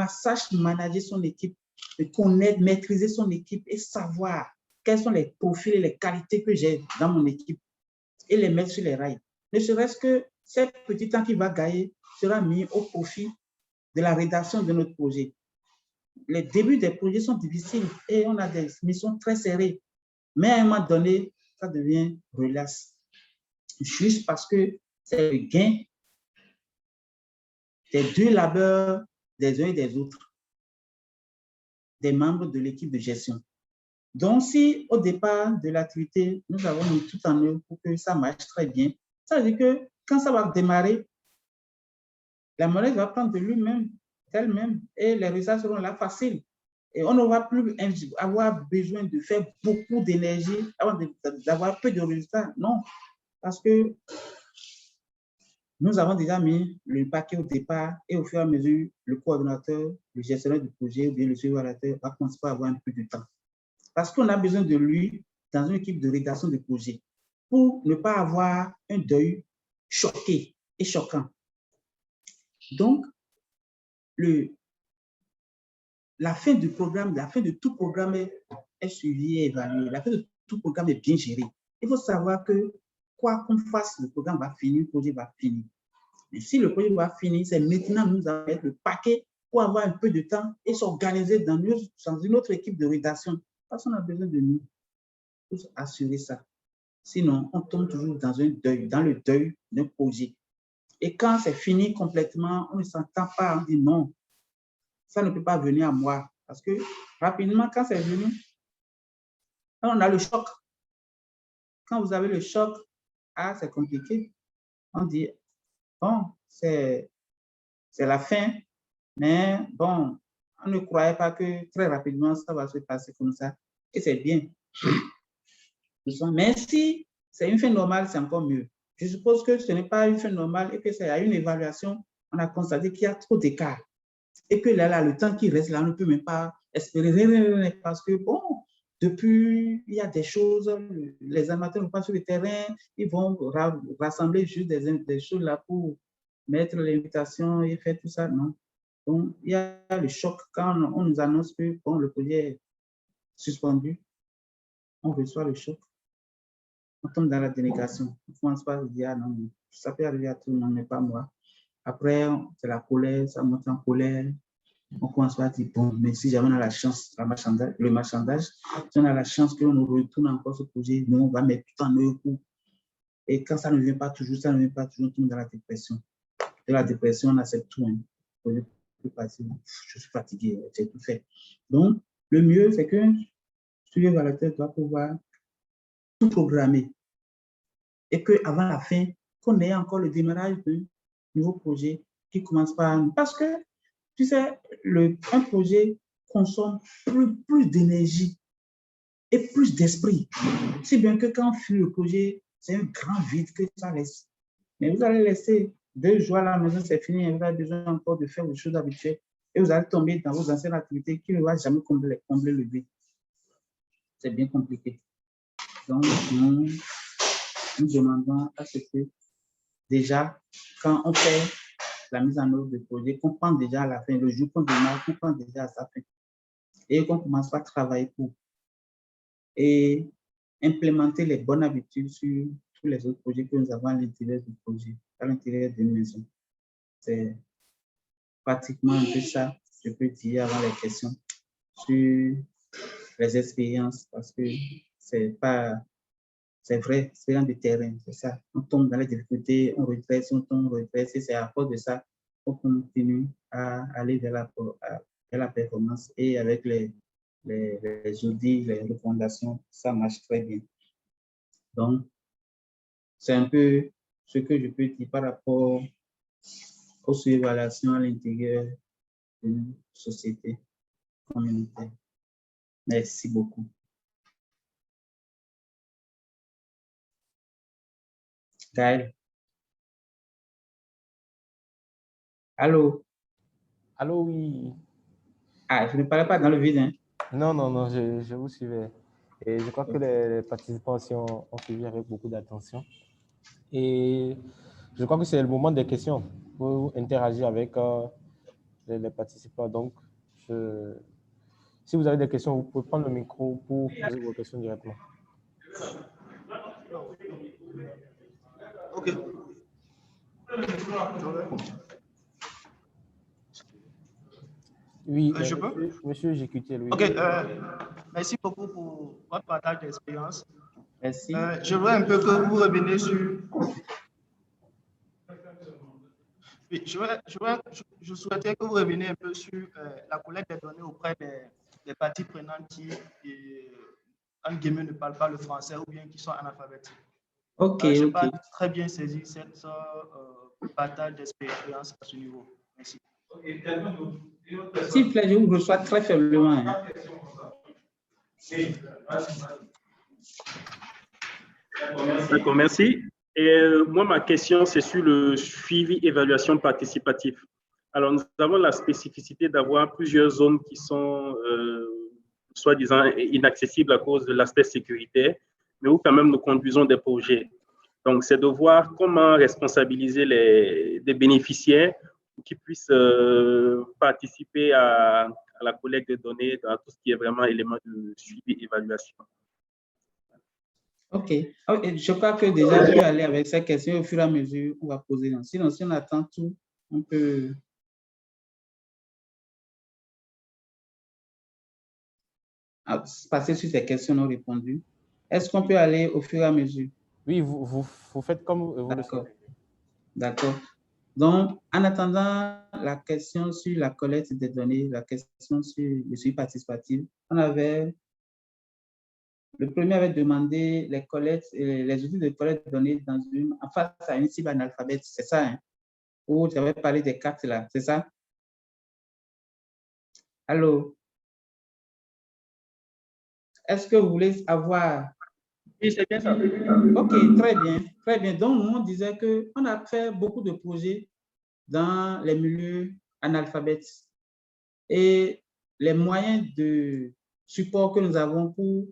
sache manager son équipe, de connaître, maîtriser son équipe et savoir quels sont les profils et les qualités que j'ai dans mon équipe et les mettre sur les rails. Ne serait-ce que ce petit temps qu'il va gagner sera mis au profit de la rédaction de notre projet. Les débuts des projets sont difficiles et on a des missions très serrées. Mais à un moment donné, ça devient relax. Juste parce que c'est le gain des deux labeurs des uns et des autres, des membres de l'équipe de gestion. Donc, si au départ de l'activité, nous avons mis tout en œuvre pour que ça marche très bien, ça veut dire que quand ça va démarrer, la monnaie va prendre de lui-même, elle-même, et les résultats seront là faciles. Et on ne va plus avoir besoin de faire beaucoup d'énergie avant d'avoir peu de résultats. Non, parce que nous avons déjà mis le paquet au départ et au fur et à mesure, le coordonnateur, le gestionnaire du projet ou bien le suivateur va commencer à avoir un peu de temps. Parce qu'on a besoin de lui dans une équipe de rédaction de projet pour ne pas avoir un deuil choqué et choquant. Donc, la fin du programme, la fin de tout programme est suivie et évaluée. La fin de tout programme est bien gérée. Il faut savoir que quoi qu'on fasse, le programme va finir, le projet va finir. Mais si le projet va finir, c'est maintenant nous allons mettre le paquet pour avoir un peu de temps et s'organiser dans une autre équipe de rédaction. Parce qu'on a besoin de nous pour assurer ça. Sinon, on tombe toujours dans le deuil d'un projet. Et quand c'est fini complètement, on ne s'entend pas, on dit non, ça ne peut pas venir à moi. Parce que rapidement, quand c'est venu, on a le choc. Quand vous avez le choc, c'est compliqué. On dit, bon, c'est la fin, mais bon, on ne croyait pas que très rapidement, ça va se passer comme ça. Et c'est bien. Mais si c'est une fin normale, c'est encore mieux. Je suppose que ce n'est pas une fin normale et que c'est à une évaluation, on a constaté qu'il y a trop d'écart. Et que là, le temps qui reste là, on ne peut même pas espérer rien parce que, bon, depuis, il y a des choses, les amateurs ne vont pas sur le terrain, ils vont rassembler juste des choses là pour mettre l'invitation et faire tout ça, non. Donc, il y a le choc quand on nous annonce que bon, le projet est suspendu, on reçoit le choc, on tombe dans la dénégation. On commence par dire, ah non, ça peut arriver à tout le monde, mais pas moi. Après, c'est la colère, ça monte en colère. On commence par dire, bon, mais si jamais on a la chance, le marchandage, si on a la chance qu'on nous retourne encore ce projet, nous, on va mettre tout en œuvre. Et quand ça ne vient pas toujours, ça ne vient pas toujours, on tombe dans la dépression. De la dépression, on accepte tout. Hein. Je suis fatigué, j'ai tout fait. Donc, le mieux, c'est que le évaluateur doit pouvoir tout programmer. Et qu'avant la fin, qu'on ait encore le démarrage d'un nouveau projet qui commence par... Parce que, tu sais, un projet consomme plus d'énergie et plus d'esprit. Si bien que quand on finit le projet, c'est un grand vide que ça laisse. Mais vous allez laisser 2 jours à la maison, c'est fini, vous avez besoin encore de faire vos choses habituelles et vous allez tomber dans vos anciennes activités qui ne vont jamais combler le vide. C'est bien compliqué. Donc, nous demandons à ce que déjà, quand on fait la mise en œuvre du projet, qu'on prend déjà à la fin, le jour qu'on démarre, qu'on prend déjà à sa fin et qu'on commence à travailler pour et implémenter les bonnes habitudes sur tous les autres projets que nous avons à l'intérieur du projet, à l'intérieur d'une maison. C'est pratiquement un peu ça, je peux dire, avant les questions sur les expériences, parce que c'est vrai, c'est dans le terrain, c'est ça. On tombe dans les difficultés, on redresse, on tombe, on redresse, et c'est à cause de ça qu'on continue à aller vers la performance. Et avec les audits, les recommandations, ça marche très bien. Donc, c'est un peu ce que je peux dire par rapport aux évaluations à l'intérieur d'une société communautaire. Merci beaucoup. Gaël. Allô? Allô, oui. Ah, je ne parlais pas dans le vide, hein? Non, non, non, je vous suivais. Et je crois que les participants aussi ont suivi avec beaucoup d'attention. Et je crois que c'est le moment des questions pour interagir avec les participants. Donc, si vous avez des questions, vous pouvez prendre le micro pour poser vos questions directement. OK. Oui, je peux? Monsieur Jécuté, oui. OK. Merci beaucoup pour votre partage d'expérience. Merci. Je voudrais un peu que vous reveniez sur... Oui, je souhaitais que vous reveniez un peu sur la collecte des données auprès des parties prenantes qui, en guillemets, ne parlent pas le français ou bien qui sont analphabètes. OK, je n'ai OK. pas très bien saisi cette partage d'expérience à ce niveau. Merci. S'il vous plaît, je vous reçois très faiblement. Hein. D'accord, merci. Et moi, ma question, c'est sur le suivi évaluation participative. Alors, nous avons la spécificité d'avoir plusieurs zones qui sont soi-disant inaccessibles à cause de l'aspect sécuritaire, mais où quand même nous conduisons des projets. Donc, c'est de voir comment responsabiliser des bénéficiaires pour qu'ils puissent participer à la collecte de données dans tout ce qui est vraiment élément de suivi et évaluation. OK. Je crois que déjà, je peux aller avec ces questions au fur et à mesure qu'on va poser. Sinon, si on attend tout, on peut... passer sur ces questions non répondues. Est-ce qu'on peut aller au fur et à mesure? Oui, vous faites comme vous le souhaitez. D'accord. Donc, en attendant la question sur la collecte des données, la question sur le suivi participatif, le premier avait demandé les outils de collecte de données en face à une cible analphabète, c'est ça, hein? Où tu avais parlé des cartes là, c'est ça? Allô? Est-ce que vous voulez avoir... Oui, c'est bien ça. OK, très bien, très bien. Donc, on disait qu'on a fait beaucoup de projets dans les milieux analphabètes. Et les moyens de support que nous avons pour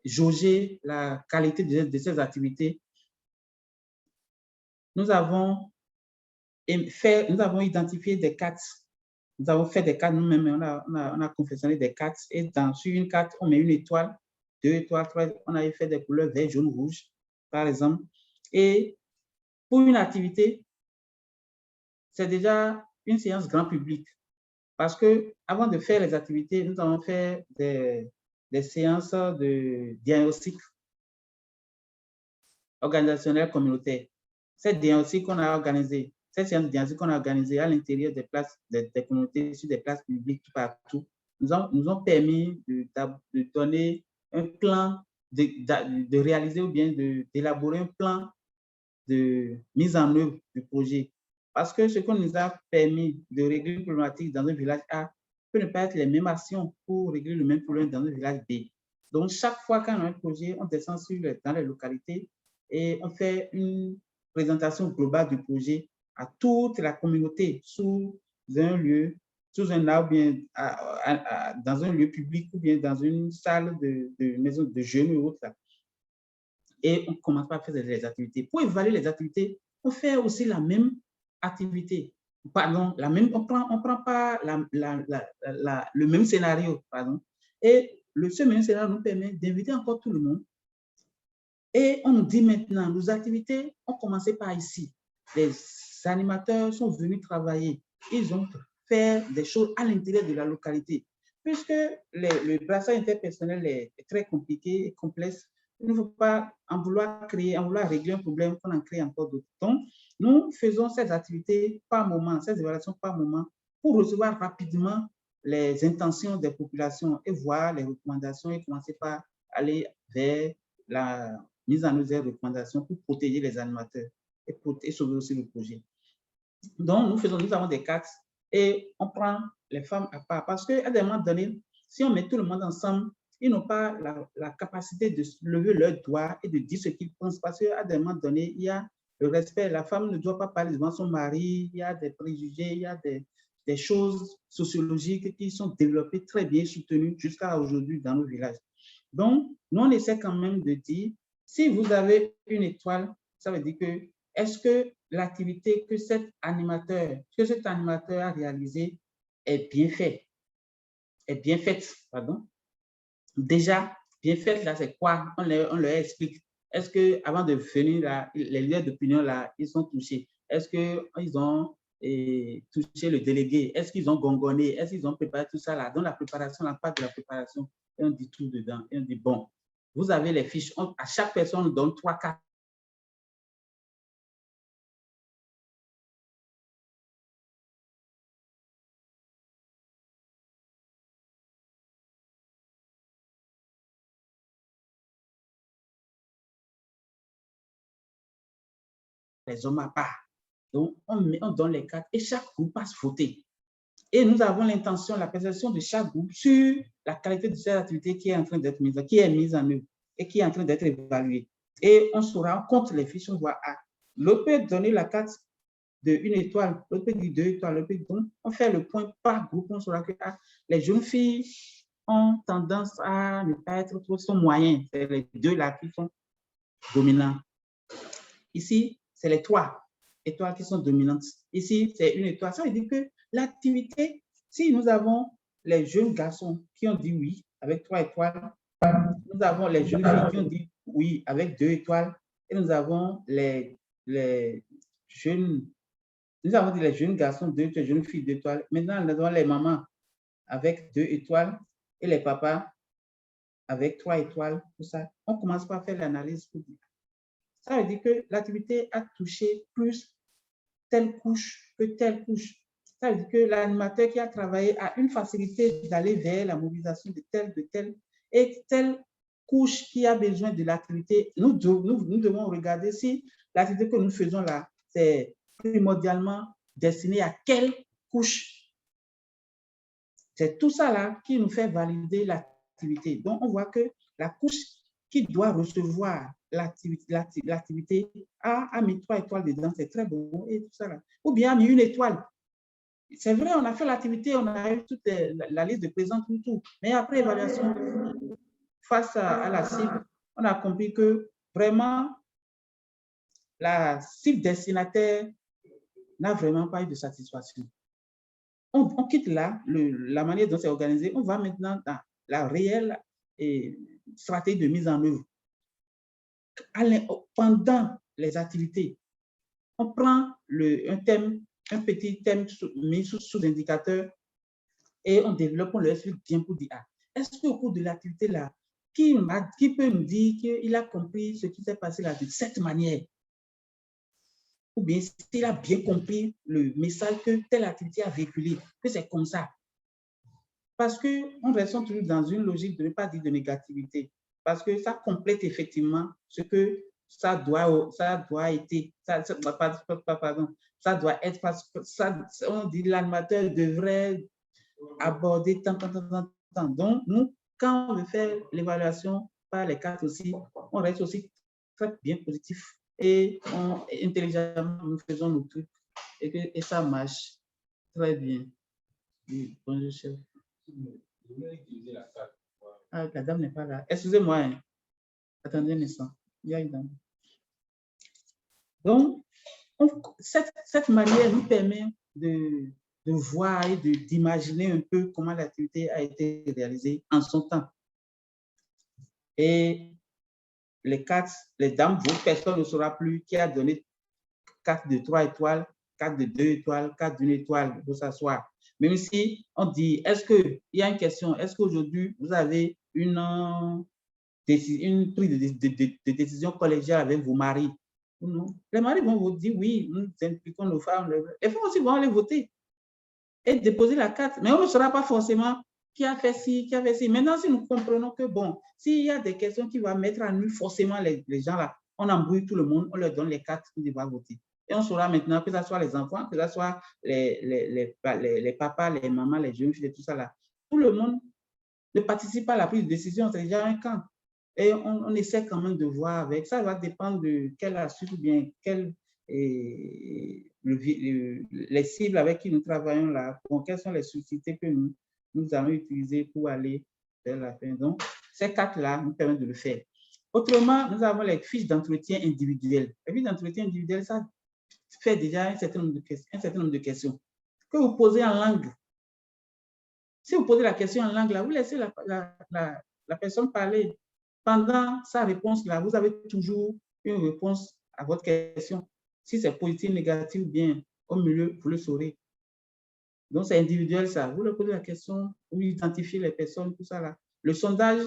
jauger la qualité de ces activités, nous avons nous avons identifié des cartes. Nous avons fait des cartes nous-mêmes, on a confectionné des cartes. Et sur une carte, on met une étoile, 2 étoiles, 3. On a fait des couleurs vert, jaune, rouge, par exemple. Et pour une activité, c'est déjà une séance grand public. Parce que avant de faire les activités, nous avons fait des séances de diagnostic organisationnel communautaire. Cette diagnostic qu'on a organisée, cette séance de diagnostic qu'on a organisée à l'intérieur des places, des communautés, sur des places publiques partout, nous ont permis de donner un plan, de réaliser ou bien d'élaborer un plan de mise en œuvre du projet. Parce que ce qu'on nous a permis de régler une problématique dans un village A peut ne pas être les mêmes actions pour régler le même problème dans un village B. Donc, chaque fois qu'on a un projet, on descend dans les localités et on fait une présentation globale du projet à toute la communauté sous un lieu, sous un arbre, bien dans un lieu public ou bien dans une salle de maison de jeunes ou autre. Et on commence par faire les activités. Pour évaluer les activités, on fait aussi la même activité. Pardon, on prend pas le même scénario, pardon. Et ce même scénario nous permet d'inviter encore tout le monde. Et on nous dit maintenant, nos activités ont commencé par ici. Les animateurs sont venus travailler. Ils ont fait des choses à l'intérieur de la localité. Puisque le brassage interpersonnel est très compliqué et complexe, il ne faut pas en vouloir régler un problème qu'on en crée encore d'autres. Donc, nous faisons ces activités par moment, ces évaluations par moment, pour recevoir rapidement les intentions des populations et voir les recommandations et commencer par aller vers la mise en œuvre des recommandations pour protéger les animateurs et sauver aussi le projet. Donc, nous avons des cartes et on prend les femmes à part parce qu'à un moment donné, si on met tout le monde ensemble, ils n'ont pas la capacité de lever leurs doigts et de dire ce qu'ils pensent parce qu'à un moment donné, il y a le respect. La femme ne doit pas parler devant son mari, il y a des préjugés, il y a des choses sociologiques qui sont développées très bien soutenues jusqu'à aujourd'hui dans nos villages. Donc, nous, on essaie quand même de dire, si vous avez une étoile, ça veut dire que est-ce que l'activité que cet animateur a réalisée est bien faite? Est bien faite, pardon. Déjà, bien faite, là, c'est quoi? On leur explique. Est-ce qu'avant de venir, là, les leaders d'opinion, là, ils sont touchés? Est-ce qu'ils ont touché le délégué? Est-ce qu'ils ont gongonné? Est-ce qu'ils ont préparé tout ça, là? Dans la préparation, la part de la préparation, et on dit tout dedans. Et on dit, bon, vous avez les fiches. À chaque personne, on donne 3 cartes. Les hommes à part. Donc, on donne les cartes et chaque groupe passe voter. Et nous avons l'intention, la perception de chaque groupe sur la qualité de cette activité qui est en train d'être mise en œuvre et qui est en train d'être évaluée. Et on saura, on compte les fiches, on voit, l'autre peut donner la carte de 1 étoile, l'autre peut dire 2 étoiles, l'autre peut dire, donc, on fait le point par groupe, on saura que les jeunes filles ont tendance à ne pas être trop, sont moyens. C'est les 2 là qui sont dominants. Ici, c'est les 3 étoiles qui sont dominantes. Ici, c'est 1 étoile. Ça veut dire que l'activité, si nous avons les jeunes garçons qui ont dit oui avec 3 étoiles, nous avons les jeunes filles qui ont dit oui avec 2 étoiles, et nous avons les jeunes garçons 2 étoiles, les jeunes filles 2 étoiles. Maintenant, nous avons les mamans avec 2 étoiles et les papas avec 3 étoiles. Tout ça. On commence par faire l'analyse pour dire. Ça veut dire que l'activité a touché plus telle couche que telle couche. Ça veut dire que l'animateur qui a travaillé a une facilité d'aller vers la mobilisation de telle et telle couche qui a besoin de l'activité. Nous devons regarder si l'activité que nous faisons là, c'est primordialement destiné à quelle couche. C'est tout ça là qui nous fait valider l'activité. Donc, on voit que la couche qui doit recevoir l'activité a mis 3 étoiles dedans, c'est très bon, et tout ça là. Ou bien a mis 1 étoile. C'est vrai, on a fait l'activité, on a eu toute la liste de présents, tout. Mais après évaluation, face à la cible, on a compris que vraiment, la cible destinataire n'a vraiment pas eu de satisfaction. On quitte là la manière dont c'est organisé, on va maintenant dans la réelle stratégie de mise en œuvre. Pendant les activités, on prend un petit thème mis sous indicateur et on développe, on le explique bien pour dire, est-ce qu'au cours de l'activité là, qui peut nous dire qu'il a compris ce qui s'est passé là de cette manière? Ou bien s'il a bien compris le message que telle activité a véhiculé, que c'est comme ça. Parce qu'on reste toujours dans une logique de ne pas dire de négativité, parce que ça complète effectivement ce que ça doit être, parce que on dit l'animateur devrait aborder tant. Donc, nous, quand on veut faire l'évaluation par les 4 aussi, on reste aussi très bien positif et intelligemment, nous faisons nos trucs et ça marche très bien. Oui, bonjour, chef. Ah, la dame n'est pas là. Excusez-moi. Hein. Attendez un instant. Il y a une dame. Donc, cette manière nous permet de voir et d'imaginer un peu comment l'activité a été réalisée en son temps. Et les dames, personne ne saura plus qui a donné 4 de 3 étoiles, 4 de 2 étoiles, 4 d'une étoile pour s'asseoir. Même si on dit, est-ce qu'il y a une question, est-ce qu'aujourd'hui, vous avez une prise de décision collégiale avec vos maris? Non. Les maris vont vous dire, oui, nous impliquons nos femmes. Les femmes aussi vont aller voter et déposer la carte. Mais on ne saura pas forcément qui a fait ci, qui a fait ci. Maintenant, si nous comprenons que, bon, s'il y a des questions qui vont mettre à nu forcément les gens là, on embrouille tout le monde, on leur donne les cartes pour devoir voter. Et on saura maintenant que ce soit les enfants, que ce soit les papas, les mamans, les jeunes filles, tout ça là. Tout le monde ne participe pas à la prise de décision, c'est déjà un camp. Et on essaie quand même de voir avec. Ça va dépendre de quelle astuce ou bien les cibles avec qui nous travaillons là. Bon, quelles sont les subtilités que nous allons utiliser pour aller vers la fin. Donc, ces 4 là nous permettent de le faire. Autrement, nous avons les fiches d'entretien individuelles. Les fiches d'entretien individuelles, ça fait déjà un certain nombre de questions que vous posez en langue. Si vous posez la question en langue, là, vous laissez la personne parler. Pendant sa réponse, là, vous avez toujours une réponse à votre question. Si c'est positif, négatif, bien, au milieu, vous le saurez. Donc, c'est individuel, ça. Vous leur posez la question, vous identifiez les personnes, tout ça, là. Le sondage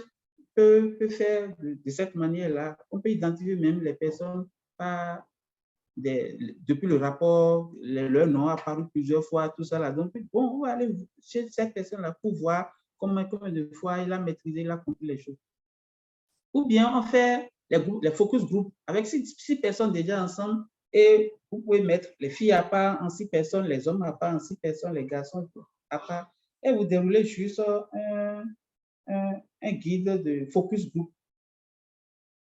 peut faire de cette manière-là. On peut identifier même les personnes par depuis le rapport, leur nom a apparu plusieurs fois, tout ça là. Donc, bon, on va aller chez cette personne-là pour voir combien de fois il a maîtrisé, il a compris les choses. Ou bien on fait les focus group avec 6 personnes déjà ensemble et vous pouvez mettre les filles à part en 6 personnes, les hommes à part en 6 personnes, les garçons à part et vous déroulez juste un guide de focus group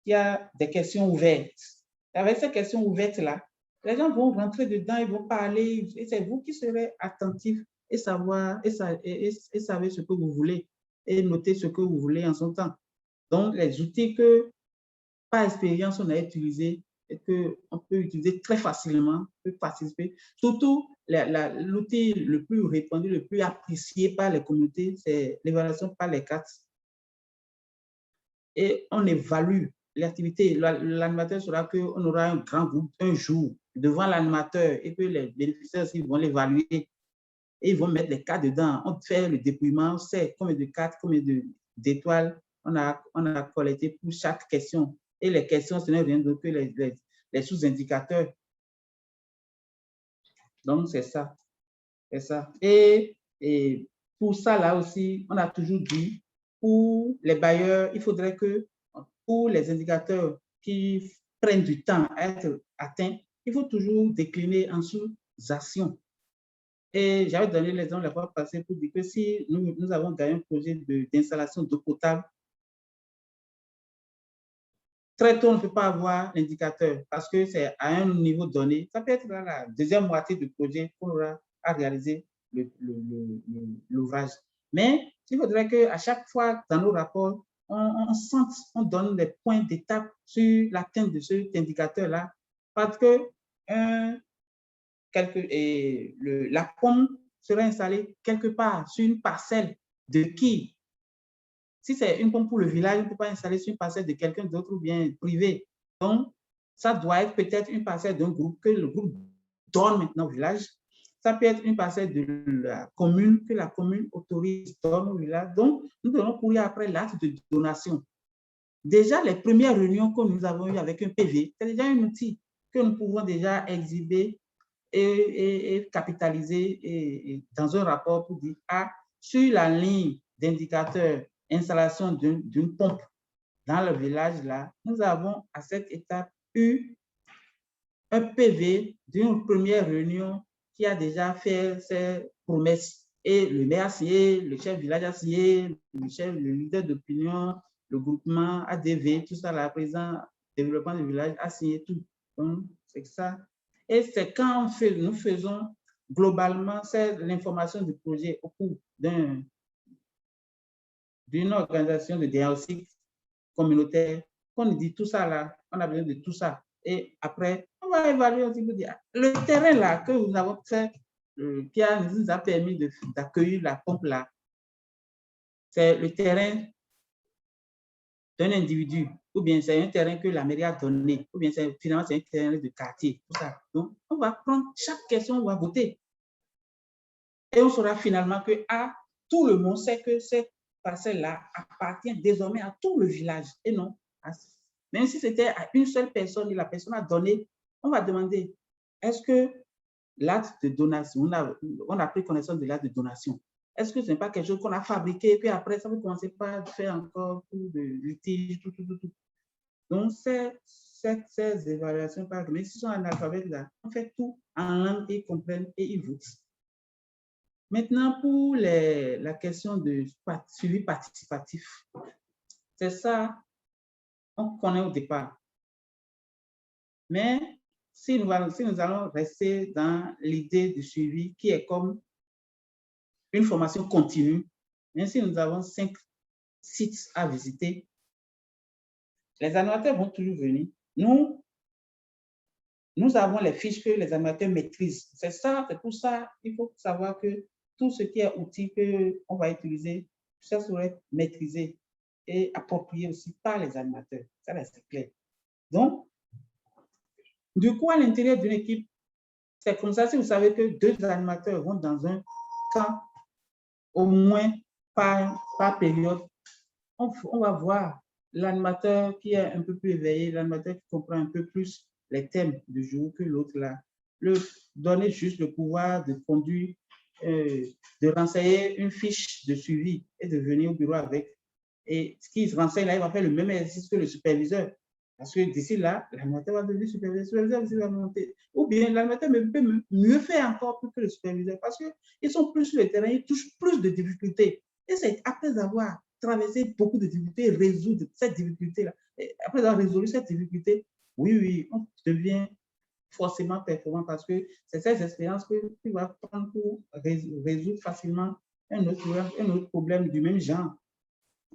qui a des questions ouvertes. Avec ces questions ouvertes-là, les gens vont rentrer dedans, ils vont parler, et c'est vous qui serez attentifs et savez ce que vous voulez et noter ce que vous voulez en son temps. Donc, les outils que, par expérience, on a utilisés et qu'on peut utiliser très facilement, peut participer. Surtout, l'outil le plus répandu, le plus apprécié par les communautés, c'est l'évaluation par les 4. Et on évalue l'activité. L'animateur saura qu'on aura un grand groupe un jour devant l'animateur et que les bénéficiaires aussi vont l'évaluer et ils vont mettre les cas dedans. On fait le dépouillement, on sait combien de cartes, combien d'étoiles on a collecté pour chaque question. Et les questions, ce n'est rien d'autre que les sous-indicateurs. Donc, c'est ça. C'est ça. Et pour ça, là aussi, on a toujours dit, pour les bailleurs, il faudrait que pour les indicateurs qui prennent du temps à être atteints, il faut toujours décliner en sous-actions. Et j'avais donné l'exemple la fois passée pour dire que si nous avons gagné un projet d'installation d'eau potable, très tôt, on ne peut pas avoir l'indicateur parce que c'est à un niveau donné. Ça peut être dans la deuxième moitié du projet qu'on aura à réaliser l'ouvrage. Mais il faudrait qu'à chaque fois dans nos rapports, on donne des points d'étape sur l'atteinte de cet indicateur-là parce que la pompe sera installée quelque part sur une parcelle de qui? Si c'est une pompe pour le village, on ne peut pas installer sur une parcelle de quelqu'un d'autre ou bien privé. Donc, ça doit être peut-être une parcelle d'un groupe que le groupe donne maintenant au village. Ça peut être une parcelle de la commune que la commune autorise, donne au village. Donc, nous devons courir après l'acte de donation. Déjà, les premières réunions que nous avons eues avec un PV, c'est déjà un outil que nous pouvons déjà exhiber et capitaliser dans un rapport pour dire, sur la ligne d'indicateurs installation d'une pompe dans le village, là, nous avons à cette étape eu un PV d'une première réunion qui a déjà fait ses promesses. Et le maire a signé, le chef de village a signé, le leader d'opinion, le groupement ADV, tout ça, la présidente développement du village a signé tout. Donc, c'est ça. Et c'est quand nous faisons globalement, c'est l'information du projet au cours d'une organisation de diagnostic communautaire, qu'on dit tout ça là, on a besoin de tout ça. Et après, on va évaluer, on dit, le terrain là que nous avons fait, qui nous a permis d'accueillir la pompe là, c'est le terrain d'un individu, ou bien c'est un terrain que la mairie a donné, ou bien finalement c'est un terrain de quartier, tout ça. Donc, on va prendre chaque question, on va voter. Et on saura finalement que tout le monde sait que cette parcelle-là appartient désormais à tout le village, et non même si c'était à une seule personne et la personne a donné, on va demander, est-ce que l'acte de donation, on a pris connaissance de l'acte de donation, est-ce que ce n'est pas quelque chose qu'on a fabriqué, puis après, ça ne commencer pas à faire encore tout de litige, tout. Donc, ces évaluations, par exemple, s'ils sont analphabètes là, on fait tout en langue et ils comprennent et ils votent. Maintenant, pour la question de suivi participatif, c'est ça, on connaît au départ. Mais si nous allons rester dans l'idée du suivi qui est comme une formation continue, même si nous avons 5 sites à visiter, les animateurs vont toujours venir. Nous avons les fiches que les animateurs maîtrisent. C'est pour ça qu'il faut savoir que tout ce qui est outil qu'on va utiliser, ça serait maîtrisé et approprié aussi par les animateurs. Ça, c'est clair. Donc, du coup, à l'intérieur d'une équipe, c'est comme ça, si vous savez que 2 animateurs vont dans un camp, au moins par période, on va voir l'animateur qui est un peu plus éveillé, l'animateur qui comprend un peu plus les thèmes du jour que l'autre là, donner juste le pouvoir de conduire, de renseigner une fiche de suivi et de venir au bureau avec. Et ce qui se renseigne là, il va faire le même exercice que le superviseur. Parce que d'ici là, l'animateur va devenir superviseur aussi va monter. Ou bien l'animateur peut mieux faire encore plus que le superviseur parce qu'ils sont plus sur le terrain, ils touchent plus de difficultés. Et c'est après avoir traversé beaucoup de difficultés, résoudre cette difficulté-là. Après avoir résolu cette difficulté, oui, on devient forcément performant parce que c'est cette expérience que tu vas prendre pour résoudre facilement un autre problème du même genre.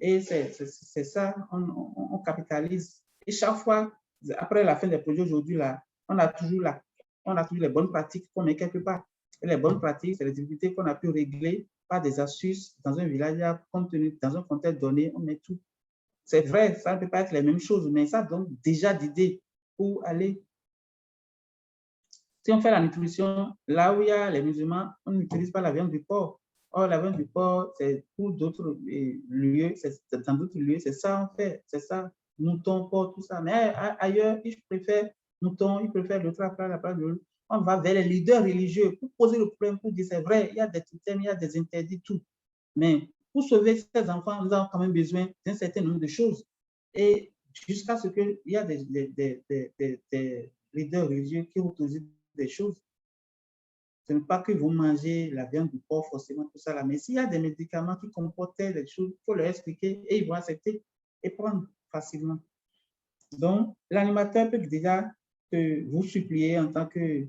Et c'est ça, on capitalise. Et chaque fois, après la fin des projets aujourd'hui, là, on a toujours les bonnes pratiques qu'on met quelque part. Et les bonnes pratiques, c'est les difficultés qu'on a pu régler par des astuces dans un village, dans un contexte donné, on met tout. C'est vrai, ça ne peut pas être les mêmes choses, mais ça donne déjà d'idées pour aller. Si on fait la nutrition, là où il y a les musulmans, on n'utilise pas la viande du porc. Or, la viande du porc, c'est pour d'autres lieux, dans d'autres lieux, c'est ça on fait, c'est ça, mouton, porc, tout ça. Mais ailleurs, ils préfèrent mouton, ils préfèrent l'autre après la place de l'autre. On va vers les leaders religieux pour poser le problème, pour dire c'est vrai, il y a des totems, il y a des interdits, tout. Mais pour sauver ces enfants, nous avons quand même besoin d'un certain nombre de choses. Et jusqu'à ce qu'il y a des leaders religieux qui autorisent des choses. Ce n'est pas que vous mangez la viande du porc, forcément, tout ça là. Mais s'il y a des médicaments qui comportent des choses, il faut leur expliquer et ils vont accepter et prendre facilement. Donc, l'animateur peut déjà vous supplier en tant que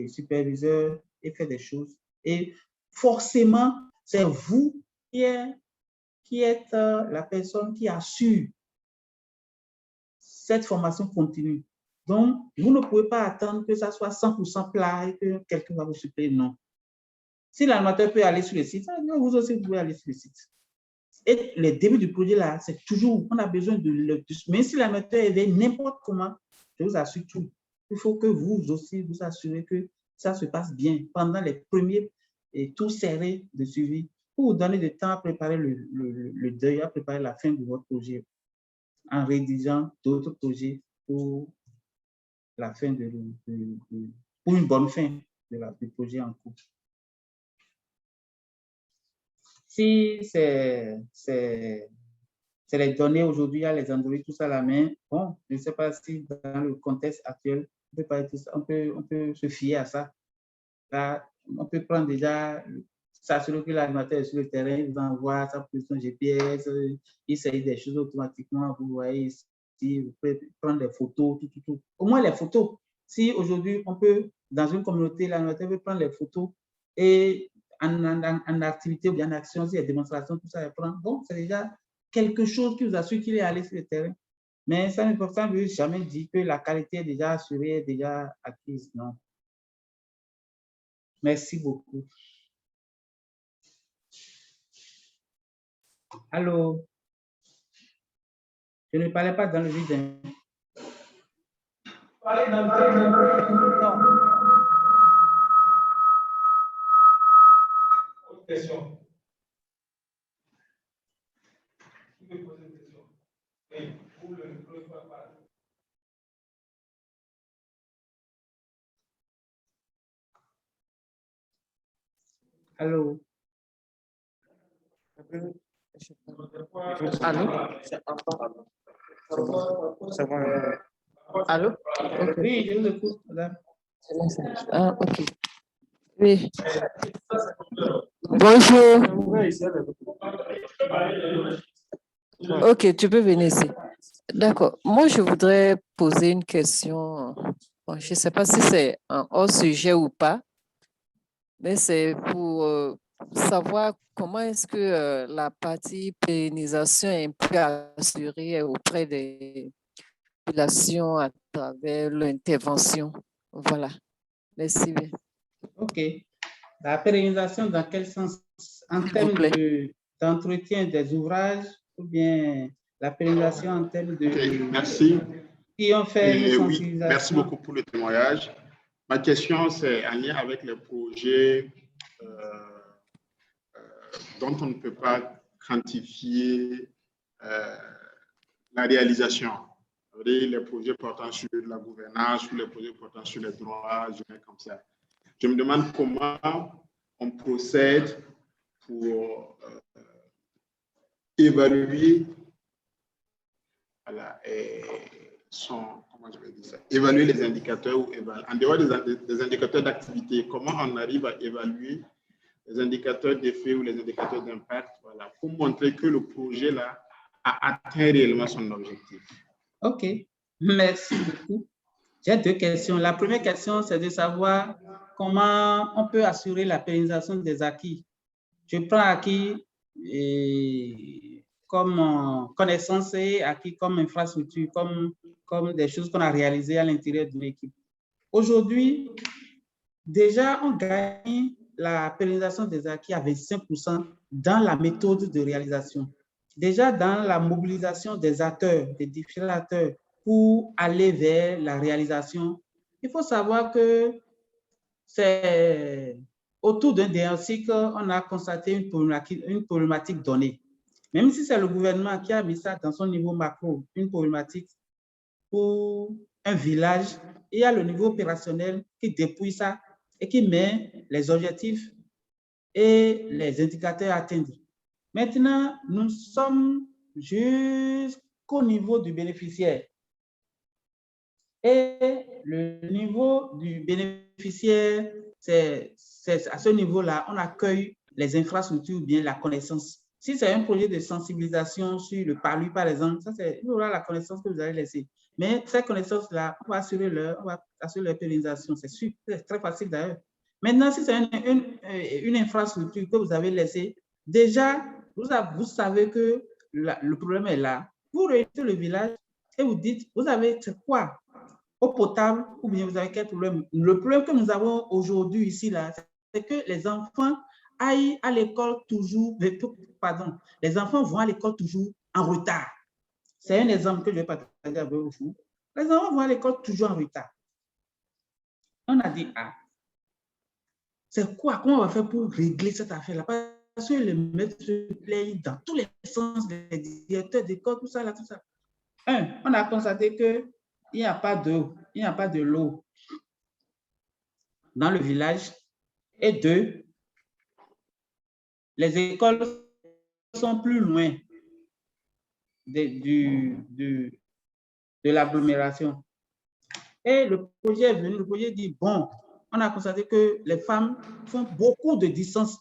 superviseur et faire des choses. Et forcément, c'est vous qui êtes la personne qui assure cette formation continue. Donc, vous ne pouvez pas attendre que ça soit 100% plat et que quelqu'un va vous suppléer. Non. Si l'animateur peut aller sur le site, vous aussi, vous pouvez aller sur le site. Et le début du projet, là, c'est toujours, on a besoin de mais si l'animateur éveille n'importe comment, je vous assure tout. Il faut que vous aussi vous assurez que ça se passe bien pendant les premiers tours serrés de suivi pour vous donner du temps à préparer le deuil, à préparer la fin de votre projet en rédigeant d'autres projets pour la fin pour une bonne fin du projet en cours. Si c'est les données aujourd'hui, il y a les Android, tout ça à la main, bon, je ne sais pas si dans le contexte actuel, on peut se fier à ça. Là, on peut prendre déjà, s'assurer que l'animateur est sur le terrain, il vous envoie sa position GPS, il s'agit des choses automatiquement, vous voyez ici, vous pouvez prendre des photos, tout. Au moins les photos. Si aujourd'hui, on peut, dans une communauté, l'animateur peut prendre les photos et en activité ou bien en action, s'il y a des démonstrations, tout ça, bon, c'est déjà quelque chose qui vous assure qu'il est allé sur le terrain. Mais ça n'est pas ça, je ne veux jamais dire que la qualité est déjà assurée, déjà acquise, non. Merci beaucoup. Allô? Je ne parlais pas dans le vide. Parlez dans le vide. Non. Autre question. Qui veut poser une question? Oui, vous le parler. Allô? Allô? Allô? Okay. Oui, je vous écoute, madame. Ah, ok. Oui. Bonjour. Ok, tu peux venir ici. D'accord. Moi, je voudrais poser une question. Bon, je ne sais pas si c'est un hors sujet ou pas, mais c'est pour savoir comment est-ce que la partie pérennisation est un peu assurée auprès des populations à travers l'intervention. Voilà. Merci bien. OK. La pérennisation, dans quel sens? En termes d'entretien des ouvrages ou bien la pérennisation en termes de... Okay, merci. Qui ont fait une sensibilisation? Oui, merci beaucoup pour le témoignage. Ma question, c'est en lien avec les projets dont on ne peut pas quantifier la réalisation. Les projets portant sur la gouvernance ou les projets portant sur les droits humains comme ça. Je me demande comment on procède pour évaluer comment je vais dire ça, évaluer les indicateurs ou en dehors des indicateurs d'activité, comment on arrive à évaluer les indicateurs d'effet ou les indicateurs d'impact, voilà, pour montrer que le projet là a atteint réellement son objectif. OK, merci beaucoup. J'ai deux questions. La première question, c'est de savoir comment on peut assurer la pérennisation des acquis. Je prends acquis comme connaissance et acquis comme infrastructure, comme des choses qu'on a réalisées à l'intérieur d'une équipe. Aujourd'hui, déjà, on gagne la pérennisation des acquis à 25% dans la méthode de réalisation. Déjà, dans la mobilisation des acteurs, des différents acteurs, pour aller vers la réalisation, il faut savoir que c'est autour d'un diagnostic, on a constaté une problématique donnée. Même si c'est le gouvernement qui a mis ça dans son niveau macro, une problématique pour un village, il y a le niveau opérationnel qui dépouille ça et qui met les objectifs et les indicateurs à atteindre. Maintenant, nous sommes jusqu'au niveau du bénéficiaire. Et le niveau du bénéficiaire, c'est à ce niveau-là, on accueille les infrastructures ou bien la connaissance. Si c'est un projet de sensibilisation sur le parlu, par exemple, ça c'est la connaissance que vous allez laisser. Mais cette connaissance-là, on va assurer leur pérennisation. C'est très facile d'ailleurs. Maintenant, si c'est une infrastructure que vous avez laissée, déjà, vous savez que le problème est là. Vous réunissez le village et vous dites, vous avez quoi? eau potable, ou bien vous avez quel problème? Le problème que nous avons aujourd'hui ici, là, c'est que les enfants aillent à l'école toujours, pardon, les enfants vont à l'école toujours en retard. C'est un exemple que je vais partager avec vous. Les enfants vont à l'école toujours en retard. On a dit, ah, c'est quoi? Comment on va faire pour régler cette affaire-là? Parce que les maîtres se plaignent dans tous les sens, les directeurs d'école, tout ça, là, tout ça. On a constaté qu'il n'y a pas d'eau, il n'y a pas de l'eau dans le village. Et 2, les écoles sont plus loin de l'agglomération. Et le projet est venu, le projet dit, bon, on a constaté que les femmes font beaucoup de distance,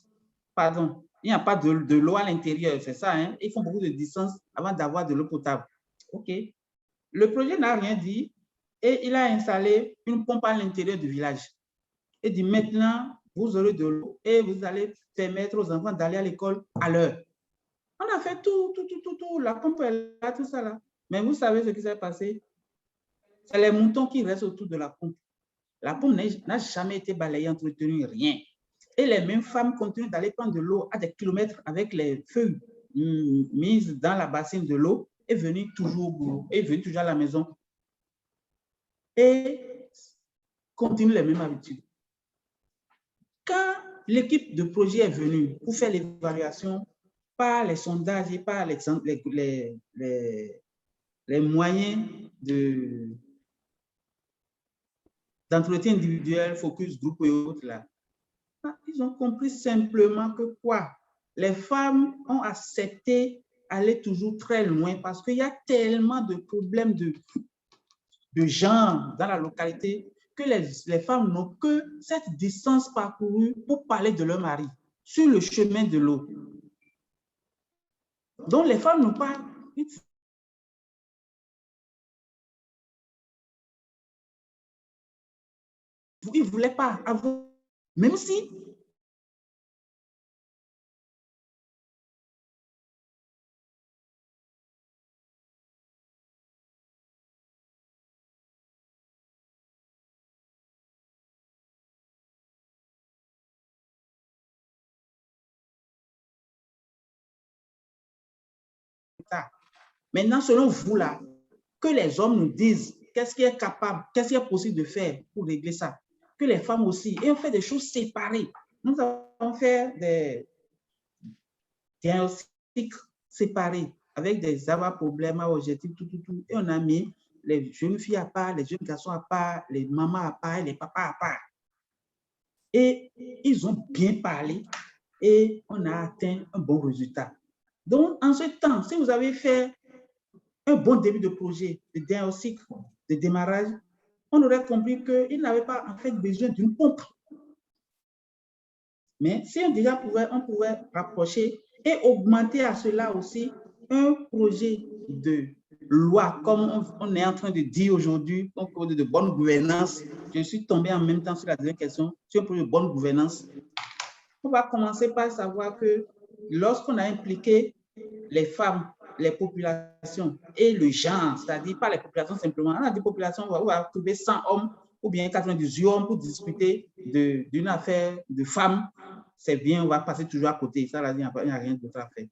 pardon, il n'y a pas de l'eau à l'intérieur, c'est ça, hein? Ils font beaucoup de distance avant d'avoir de l'eau potable. OK. Le projet n'a rien dit et il a installé une pompe à l'intérieur du village. Et dit, maintenant, vous aurez de l'eau et vous allez permettre aux enfants d'aller à l'école à l'heure. On a fait tout, la pompe est là, tout ça là. Mais vous savez ce qui s'est passé? C'est les moutons qui restent autour de la pompe. La pompe n'a jamais été balayée, entretenue, rien. Et les mêmes femmes continuent d'aller prendre de l'eau à des kilomètres avec les feuilles mises dans la bassine de l'eau et venir toujours au boulot, et venir toujours à la maison. Et continuent les mêmes habitudes. Quand l'équipe de projet est venue pour faire l'évaluation par les sondages et par les moyens d'entretien individuel, focus group et autres là, ils ont compris simplement que quoi? Les femmes ont accepté aller toujours très loin parce qu'il y a tellement de problèmes de genre dans la localité que les femmes n'ont que cette distance parcourue pour parler de leur mari sur le chemin de l'eau. Donc, les femmes n'ont pas... Ils ne voulaient pas avoir... Même si... Maintenant, selon vous, là, que les hommes nous disent qu'est-ce qui est capable, qu'est-ce qui est possible de faire pour régler ça. Que les femmes aussi, et on fait des choses séparées. Nous avons fait des diagnostics séparés avec des problèmes à objectifs, tout. Et on a mis les jeunes filles à part, les jeunes garçons à part, les mamans à part, les papas à part. Et ils ont bien parlé et on a atteint un bon résultat. Donc, en ce temps, si vous avez fait un bon début de projet, de diagnostic, de démarrage, on aurait compris qu'ils n'avaient pas en fait besoin d'une pompe. Mais si on pouvait rapprocher et augmenter à cela aussi un projet de loi, comme on est en train de dire aujourd'hui, un projet de bonne gouvernance. Je suis tombé en même temps sur la deuxième question, sur un projet de bonne gouvernance. On va commencer par savoir que lorsqu'on a impliqué les femmes, les populations et le genre, c'est-à-dire pas les populations simplement, on a des populations où on va trouver 100 hommes ou bien 98 hommes pour discuter d'une affaire de femmes, c'est bien, on va passer toujours à côté, ça là, il n'y a rien d'autre à faire.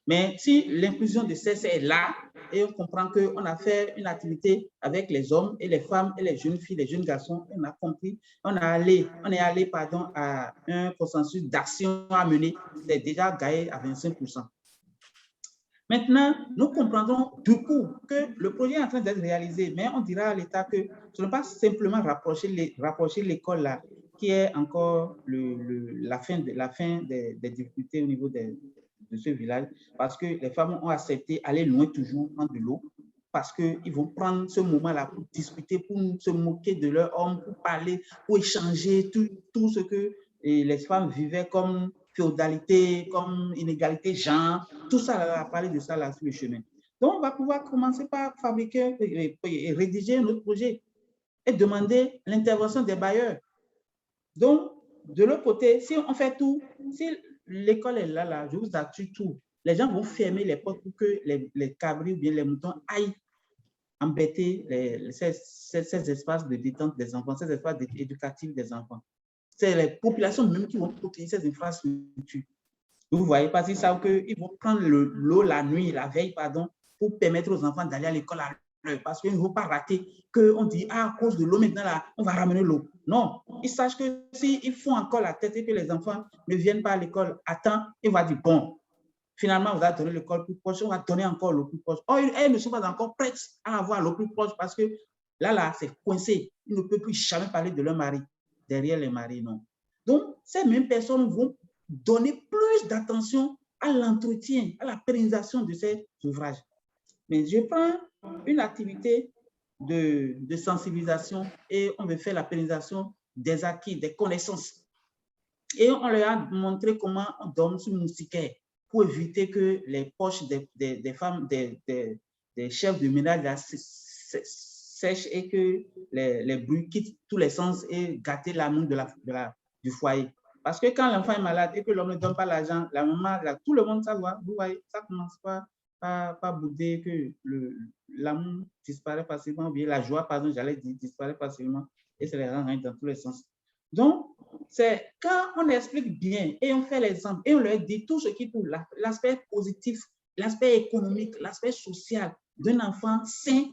Mais si l'inclusion de sexe est là et on comprend qu'on a fait une activité avec les hommes et les femmes et les jeunes filles, les jeunes garçons, on a compris, on est allé à un consensus d'action à mener, c'est déjà gagné à 25%. Maintenant, nous comprendrons du coup que le projet est en train d'être réalisé, mais on dira à l'État que ce n'est pas simplement rapprocher l'école là, qui est encore la fin des difficultés au niveau de ce village, parce que les femmes ont accepté aller loin toujours prendre de l'eau, parce qu'ils vont prendre ce moment-là pour discuter, pour se moquer de leurs hommes, pour parler, pour échanger tout ce que les femmes vivaient comme féodalité, comme inégalité genre, tout ça, on va parler de ça là sur le chemin. Donc, on va pouvoir commencer par fabriquer et rédiger notre projet et demander l'intervention des bailleurs. Donc, de l'autre côté, si on fait tout, si l'école est là, je vous assure tout, les gens vont fermer les portes pour que les cabris ou bien les moutons aillent embêter ces espaces de détente des enfants, ces espaces éducatifs des enfants. C'est les populations même qui vont protéger ces infrastructures. Vous voyez, parce qu'ils savent qu'ils vont prendre l'eau la nuit, la veille, pardon, pour permettre aux enfants d'aller à l'école à l'heure. Parce qu'ils ne vont pas rater qu'on dit, ah, à cause de l'eau, maintenant, là, on va ramener l'eau. Non, ils sachent que s'ils font encore la tête et que les enfants ne viennent pas à l'école à temps, ils vont dire, bon, finalement, vous avez donné l'école plus proche, on va donner encore l'eau plus proche. Or, elles ne sont pas encore prêtes à avoir l'eau plus proche parce que là, c'est coincé. Ils ne peuvent plus jamais parler de leur mari, derrière les maris, non. Donc, ces mêmes personnes vont donner plus d'attention à l'entretien, à la pérennisation de ces ouvrages. Mais je prends une activité de sensibilisation et on veut faire la pérennisation des acquis, des connaissances. Et on leur a montré comment on dorme sur moustiquaire pour éviter que les poches des femmes, des chefs de ménage sèchent et que les bruits quittent tous les sens et gâter l'amour du foyer. Parce que quand l'enfant est malade et que l'homme ne donne pas l'argent, la maman, tout le monde savoir, vous voyez, ça commence pas bouder, que l'amour disparaît facilement, ou bien la joie, pardon, j'allais dire, disparaît facilement et ça les rend dans tous les sens. Donc, c'est quand on explique bien et on fait l'exemple et on leur dit tout ce qui touche l'aspect positif, l'aspect économique, l'aspect social d'un enfant sain,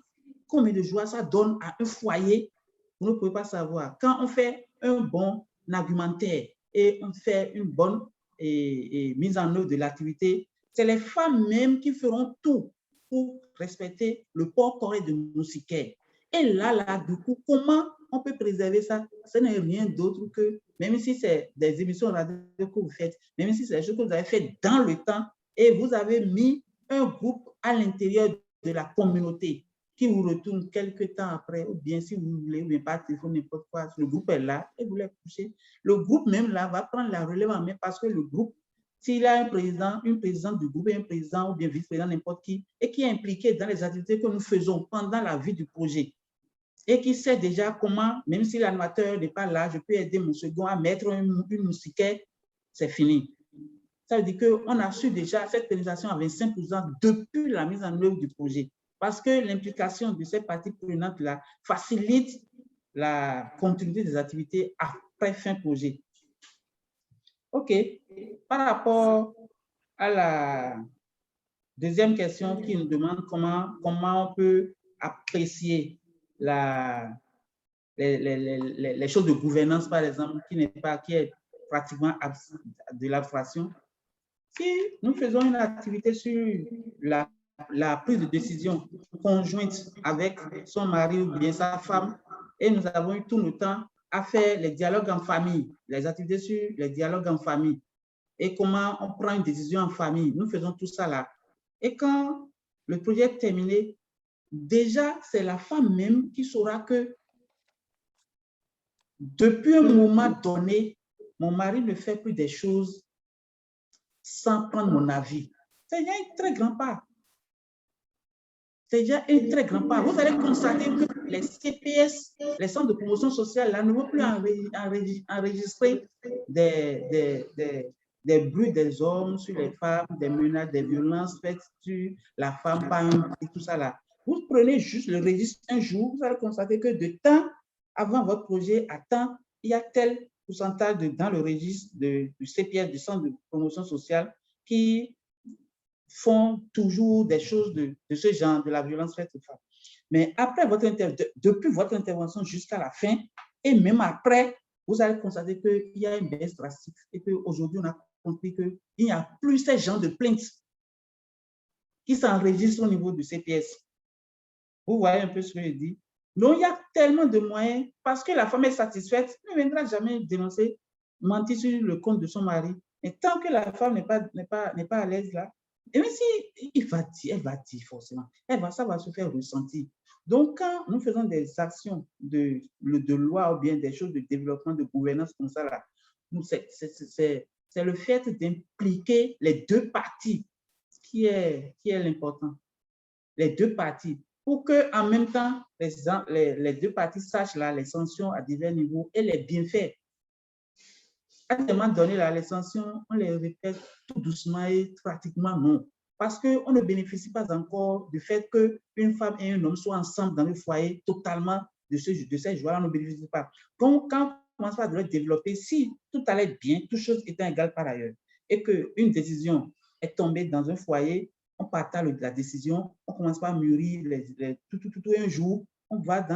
combien de joie ça donne à un foyer, vous ne pouvez pas savoir. Quand on fait un bon argumentaire et on fait une bonne mise en œuvre de l'activité, c'est les femmes même qui feront tout pour respecter le port correct de moustiquaire. Et là, du coup, comment on peut préserver ça? Ce n'est rien d'autre que, même si c'est des émissions radio que vous faites, même si c'est des choses que vous avez faites dans le temps et vous avez mis un groupe à l'intérieur de la communauté qui vous retourne quelques temps après, ou bien si vous voulez, ou bien par téléphone, n'importe quoi, le groupe est là et vous les couchez. Le groupe même là va prendre la relève en main parce que le groupe, s'il a un président, une présidente du groupe, un président ou bien vice-président, n'importe qui, et qui est impliqué dans les activités que nous faisons pendant la vie du projet, et qui sait déjà comment, même si l'animateur n'est pas là, je peux aider mon second à mettre une moustiquaire, c'est fini. Ça veut dire qu'on a su déjà cette pérennisation à 25% depuis la mise en œuvre du projet. Parce que l'implication de ces parties prenantes-là facilite la continuité des activités après fin projet. OK. Par rapport à la deuxième question qui nous demande comment on peut apprécier les choses de gouvernance, par exemple, qui est pratiquement de l'abstraction. Si nous faisons une activité sur la prise de décision conjointe avec son mari ou bien sa femme, et nous avons eu tout le temps à faire les dialogues en famille, les activités sur les dialogues en famille, et comment on prend une décision en famille. Nous faisons tout ça là. Et quand le projet est terminé, déjà, c'est la femme même qui saura que depuis un moment donné, mon mari ne fait plus des choses sans prendre mon avis. C'est déjà un très grand pas. C'est déjà un très grand pas. Vous allez constater que les CPS, les centres de promotion sociale, là, ne vont plus enregistrer des bruits des hommes sur les femmes, des menaces, des violences faites sur la femme par un et tout ça là. Vous prenez juste le registre un jour, vous allez constater que de temps avant votre projet, à temps, il y a tel pourcentage dans le registre du CPS, du centre de promotion sociale, qui font toujours des choses de ce genre, de la violence faite aux femmes. Mais après depuis votre intervention jusqu'à la fin, et même après, vous allez constater qu'il y a une baisse drastique et qu'aujourd'hui, on a compris qu'il n'y a plus ces genres de plaintes qui s'enregistrent au niveau du CPS. Vous voyez un peu ce que je dis? Donc, il y a tellement de moyens, parce que la femme est satisfaite, elle ne viendra jamais dénoncer, mentir sur le compte de son mari. Et tant que la femme n'est pas à l'aise là, et même si elle va dire forcément, ça va se faire ressentir. Donc, quand nous faisons des actions de loi ou bien des choses de développement, de gouvernance comme ça, là, c'est le fait d'impliquer les deux parties qui est l'important. Les deux parties. Pour qu'en même temps, les deux parties sachent là, les sanctions à divers niveaux et les bienfaits. À un moment donné, les sanctions, on les répète tout doucement et pratiquement non. parce qu'on ne bénéficie pas encore du fait qu'une femme et un homme soient ensemble dans le foyer totalement de ces joies-là, on ne bénéficie pas. Donc, quand on commence à le développer, si tout allait bien, toutes choses étant égales par ailleurs, et qu'une décision est tombée dans un foyer, on partage la décision, on commence pas à mûrir tout un jour, on va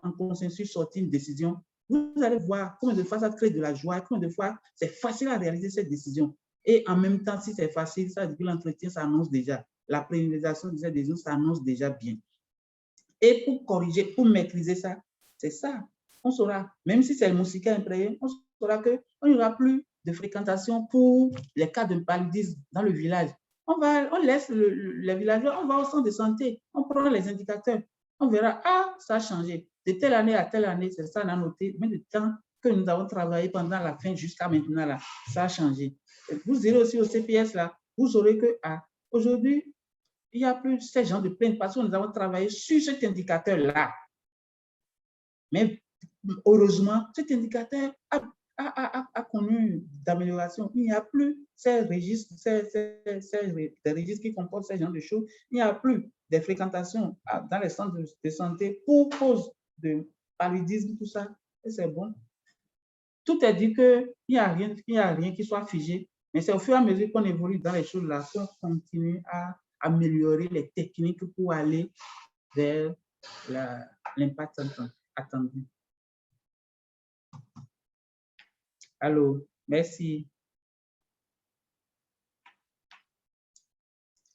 en consensus sortir une décision. Vous allez voir combien de fois ça crée de la joie, combien de fois c'est facile à réaliser cette décision. Et en même temps, si c'est facile, ça veut dire que l'entretien s'annonce déjà. La pérennisation de cette décision s'annonce déjà bien. Et pour corriger, pour maîtriser ça, c'est ça. On saura, même si c'est le moustiquaire imprégné, on saura qu'il n'y aura plus de fréquentation pour les cas de paludisme dans le village. On laisse les villageois, on va au centre de santé, on prend les indicateurs, on verra, ah, ça a changé. De telle année à telle année, c'est ça, on a noté, mais le temps que nous avons travaillé pendant la fin jusqu'à maintenant, là, ça a changé. Vous irez aussi au CPS, là, vous saurez que aujourd'hui, il n'y a plus ce genre de plainte parce que nous avons travaillé sur cet indicateur-là. Mais heureusement, cet indicateur a connu d'amélioration. Il n'y a plus ces registres, des registres qui comportent ce genre de choses. Il n'y a plus de fréquentation dans les centres de santé pour cause de paludisme, tout ça. Et c'est bon. Tout est dit qu'il n'y a rien qui soit figé. Mais c'est au fur et à mesure qu'on évolue dans les choses-là qu'on continue à améliorer les techniques pour aller vers l'impact attendu. Allô, merci.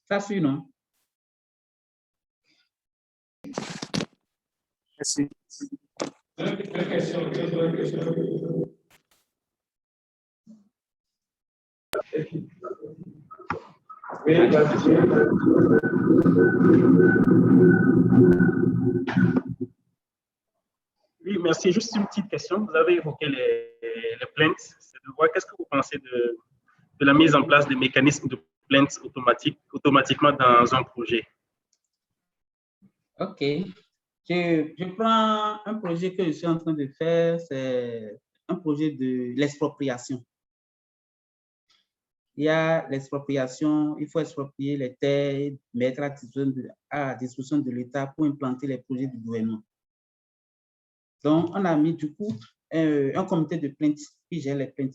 Ça suit, non? Merci. Oui, merci. Juste une petite question. Vous avez évoqué les plaintes. C'est de voir qu'est-ce que vous pensez de la mise en place des mécanismes de plaintes automatiquement dans un projet? OK. Je prends un projet que je suis en train de faire, c'est un projet de l'expropriation. Il y a l'expropriation, il faut exproprier les terres, mettre à disposition de l'État pour implanter les projets du gouvernement. Donc, on a mis du coup un comité de plainte qui gère les plaintes.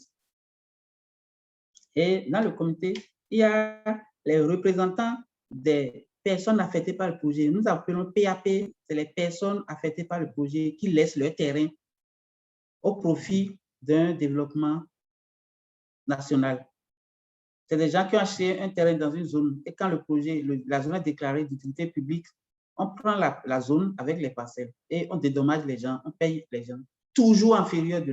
Et dans le comité, il y a les représentants des personnes affectées par le projet. Nous appelons PAP, c'est les personnes affectées par le projet qui laissent leur terrain au profit d'un développement national. C'est des gens qui ont acheté un terrain dans une zone et quand le projet, la zone est déclarée d'utilité publique, on prend la zone avec les parcelles et on dédommage les gens, on paye les gens, toujours inférieur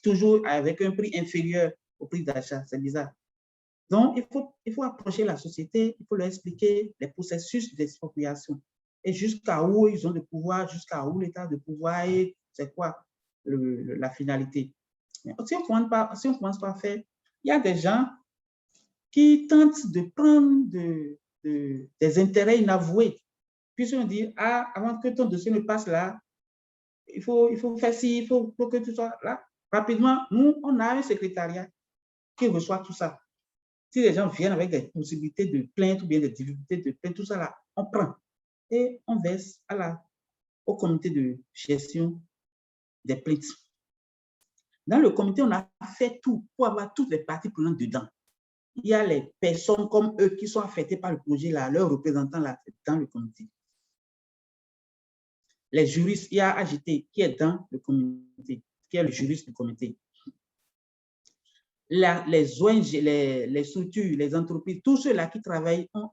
toujours avec un prix inférieur au prix d'achat. C'est bizarre. Donc, il faut approcher la société, il faut leur expliquer les processus d'expropriation et jusqu'à où ils ont de pouvoir, jusqu'à où l'État a de pouvoir et c'est quoi la finalité. Si on commence par faire, il y a des gens qui tentent de prendre des intérêts inavoués. Puis on dit, ah, avant que ton dossier ne passe là, il faut faire ci, il faut que tu sois là. Rapidement, nous, on a un secrétariat qui reçoit tout ça. Si les gens viennent avec des possibilités de plainte ou bien des difficultés de plainte, tout ça là, on prend et on verse au comité de gestion des plaintes. Dans le comité, on a fait tout pour avoir toutes les parties prenantes dedans. Il y a les personnes comme eux qui sont affectées par le projet, là, leurs représentants là, dans le comité. Les juristes, il y a AGT qui est dans le comité, qui est le juriste du comité. Les ONG, les structures, les entreprises, tous ceux-là qui travaillent ont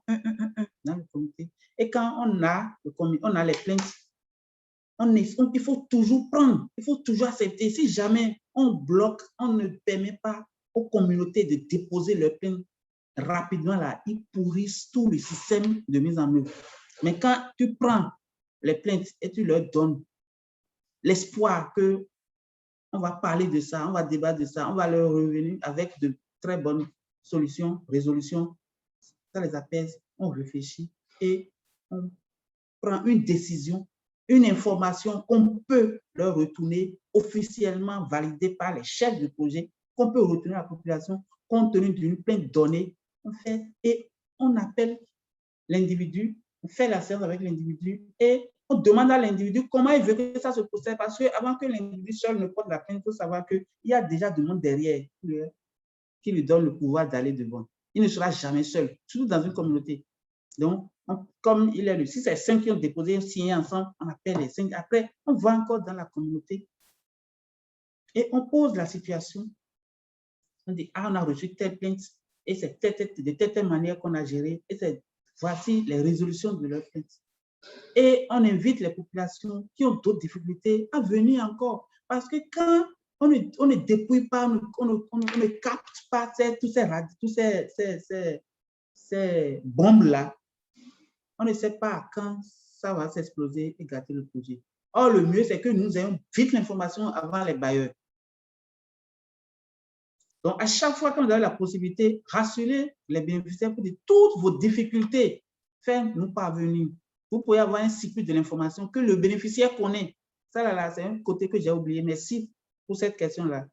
dans le comité. Et quand on a les plaintes, il faut toujours prendre, il faut toujours accepter. Si jamais on bloque, on ne permet pas aux communautés de déposer leurs plaintes rapidement, là, ils pourrissent tout le système de mise en œuvre. Mais quand tu prends les plaintes et tu leur donnes l'espoir que on va parler de ça, on va débattre de ça, on va leur revenir avec de très bonnes solutions, résolutions. Ça les apaise, on réfléchit et on prend une décision, une information qu'on peut leur retourner officiellement validée par les chefs de projet, qu'on peut retourner à la population compte tenu d'une plainte donnée. On fait et on appelle l'individu, on fait la séance avec l'individu et on demande à l'individu comment il veut que ça se procède. Parce qu'avant que l'individu seul ne porte la plainte, il faut savoir qu'il y a déjà du monde derrière qui lui donne le pouvoir d'aller devant. Il ne sera jamais seul, surtout dans une communauté. Donc, comme il est si c'est 5 qui ont déposé, signé ensemble, on appelle les 5. Après, on va encore dans la communauté et on pose la situation. On dit, ah, on a reçu telle plainte et c'est de telle manière qu'on a géré et voici les résolutions de leur plainte. Et on invite les populations qui ont d'autres difficultés à venir encore. Parce que quand on ne dépouille pas, on ne capte pas tous ces bombes-là, on ne sait pas quand ça va s'exploser et gâter le projet. Or, le mieux, c'est que nous ayons vite l'information avant les bailleurs. Donc, à chaque fois que vous avez la possibilité, rassurez les bénéficiaires pour dire toutes vos difficultés, faites-nous parvenir. Vous pouvez avoir un cycle de l'information que le bénéficiaire connaît. Ça, là, c'est un côté que j'ai oublié. Merci pour cette question-là.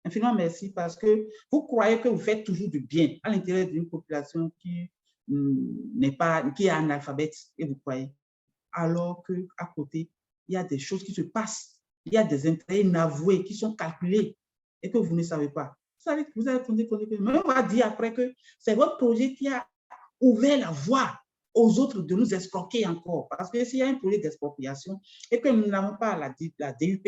Infiniment merci parce que vous croyez que vous faites toujours du bien à l'intérieur d'une population qui est analphabète, et vous croyez. Alors qu'à côté, il y a des choses qui se passent. Il y a des intérêts inavoués qui sont calculés et que vous ne savez pas. Vous allez mais on va dire après que c'est votre projet qui a ouvert la voie aux autres de nous escroquer encore. Parce que s'il y a un projet d'expropriation et que nous n'avons pas la DUP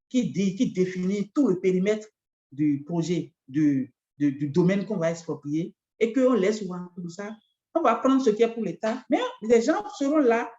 qui définit tout le périmètre du projet, du domaine qu'on va exproprier et qu'on laisse ouvert comme ça, on va prendre ce qui est pour l'État, mais les gens seront là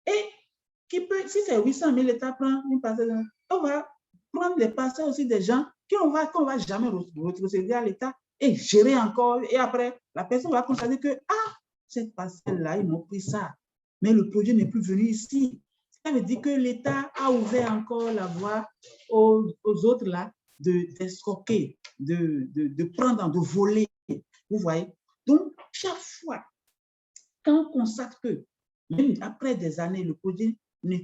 et si c'est 800 000, l'État prend une parcelle, on va prendre les parcelles aussi des gens qu'on va jamais retrocéder à l'État et gérer encore. Et après, la personne va constater que, ah, cette parcelle-là, ils m'ont pris ça. Mais le projet n'est plus venu ici. Ça veut dire que l'État a ouvert encore la voie aux autres là d'escroquer, de prendre, de voler. Vous voyez? Donc, chaque fois, quand on constate que, même après des années, le projet ne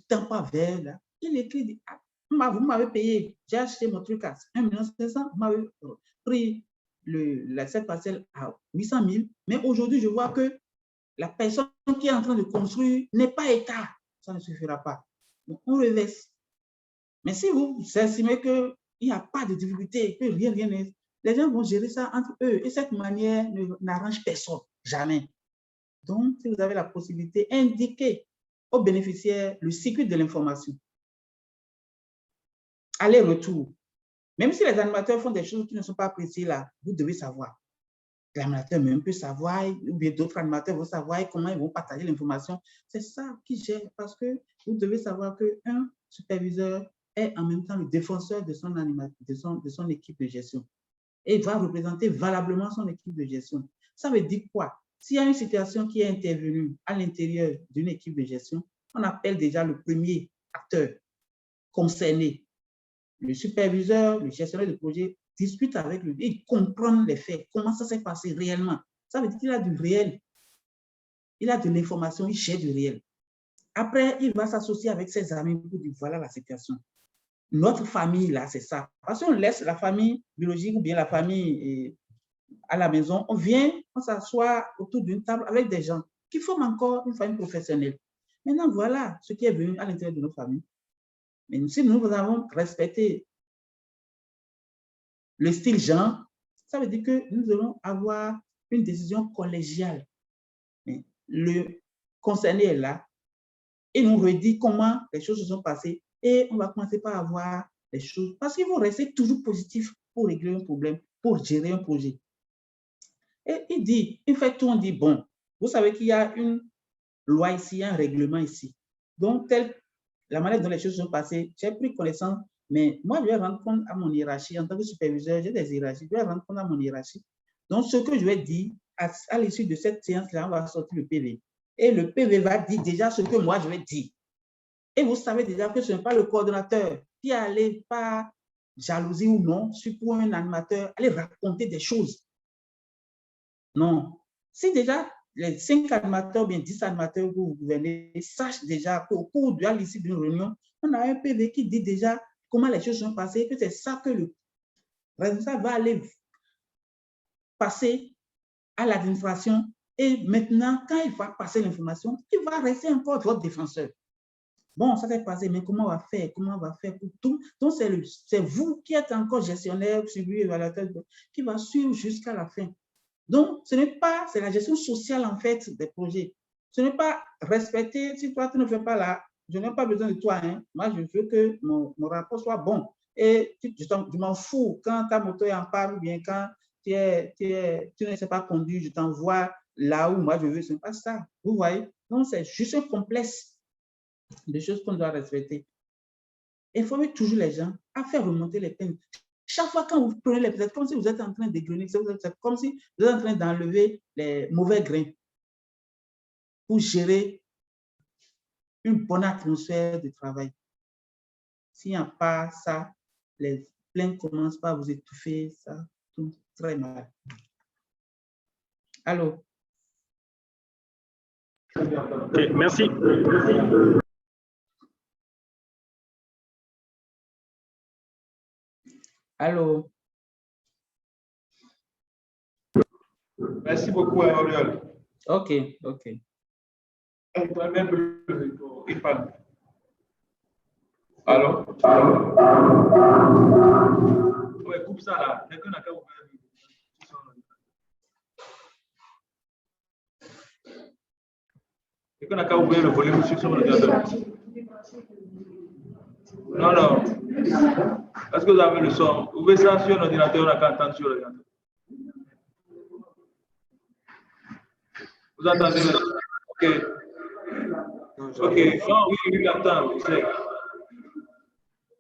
tend pas vers là, il écrit, ah, vous m'avez payé, j'ai acheté mon truc à 1 500 000, vous m'avez pris cette parcelle à 800 000, mais aujourd'hui, je vois que la personne qui est en train de construire n'est pas État. Ça ne suffira pas. Donc, on reverse. Mais si vous estimez qu'il n'y a pas de difficulté, que rien n'est, les gens vont gérer ça entre eux. Et cette manière n'arrange personne, jamais. Donc, si vous avez la possibilité, indiquez aux bénéficiaires le cycle de l'information. Aller-retour. Même si les animateurs font des choses qui ne sont pas appréciées là, vous devez savoir. L'animateur même peut savoir, ou bien d'autres animateurs vont savoir comment ils vont partager l'information. C'est ça qui gère, parce que vous devez savoir qu'un superviseur est en même temps le défenseur de son équipe de gestion. Et il va représenter valablement son équipe de gestion. Ça veut dire quoi? S'il y a une situation qui est intervenue à l'intérieur d'une équipe de gestion, on appelle déjà le premier acteur concerné. Le superviseur, le gestionnaire de projet discute avec lui, il comprend les faits, comment ça s'est passé réellement. Ça veut dire qu'il a du réel. Il a de l'information, il cherche du réel. Après, il va s'associer avec ses amis pour dire voilà la situation. Notre famille, là, c'est ça. Parce qu'on laisse la famille biologique ou bien la famille à la maison, on vient, on s'assoit autour d'une table avec des gens qui forment encore une famille professionnelle. Maintenant, voilà ce qui est venu à l'intérieur de nos familles. Mais si nous avons respecté le style genre, ça veut dire que nous allons avoir une décision collégiale. Mais le concerné est là et nous redit comment les choses se sont passées et on va commencer par avoir les choses parce qu'ils vont rester toujours positifs pour régler un problème, pour gérer un projet. Et il fait tout, on dit, bon, vous savez qu'il y a une loi ici, un règlement ici. Donc, la manière dont les choses sont passées, j'ai pris connaissance, mais moi, je vais rendre compte à mon hiérarchie. En tant que superviseur, j'ai des hiérarchies, je vais rendre compte à mon hiérarchie. Donc, ce que je vais dire, à l'issue de cette séance-là, on va sortir le PV. Et le PV va dire déjà ce que moi, je vais dire. Et vous savez déjà que ce n'est pas le coordonnateur qui allait, par jalousie ou non, pour un animateur, aller raconter des choses. Non. Si déjà les 5 animateurs, bien 10 animateurs que vous gouvernez, sachent déjà qu'au cours de l'issue d'une réunion, on a un PV qui dit déjà comment les choses sont passées, que c'est ça que le responsable va aller passer à l'administration Et maintenant, quand il va passer l'information, il va rester encore votre défenseur. Bon, ça s'est passé, mais comment on va faire? Comment on va faire pour tout? Donc, c'est vous qui êtes encore gestionnaire, suivi, évaluateur, qui va suivre jusqu'à la fin. Donc, ce n'est pas, c'est la gestion sociale, en fait, des projets. Ce n'est pas respecter, si toi, tu ne fais pas là, je n'ai pas besoin de toi. Hein. Moi, je veux que mon rapport soit bon. Et je m'en fous quand ta moto est en panne ou bien quand tu ne sais pas conduire, je t'envoie là où moi je veux. Ce n'est pas ça. Vous voyez? Donc, c'est juste un complexe de choses qu'on doit respecter. Il faut mettre toujours les gens à faire remonter les peines. Chaque fois quand vous prenez les peines, c'est comme si vous êtes en train d'égrener, c'est comme si vous êtes en train d'enlever les mauvais grains pour gérer une bonne atmosphère de travail. S'il n'y a pas ça, les plaintes commencent par vous étouffer, ça tombe très mal. Allô? Okay, merci. Allô? Merci beaucoup, Aurel. OK, OK. Alors? Ouais, coupe ça là. Quelqu'un n'a qu'à ouvrir le volume sur son ordinateur. Non, non. Est-ce que vous avez le son? Ouvrez ça sur l'ordinateur, on n'a qu'à entendre sur l'ordinateur. Vous entendez? OK. OK. Non, oui, oui, j'entends.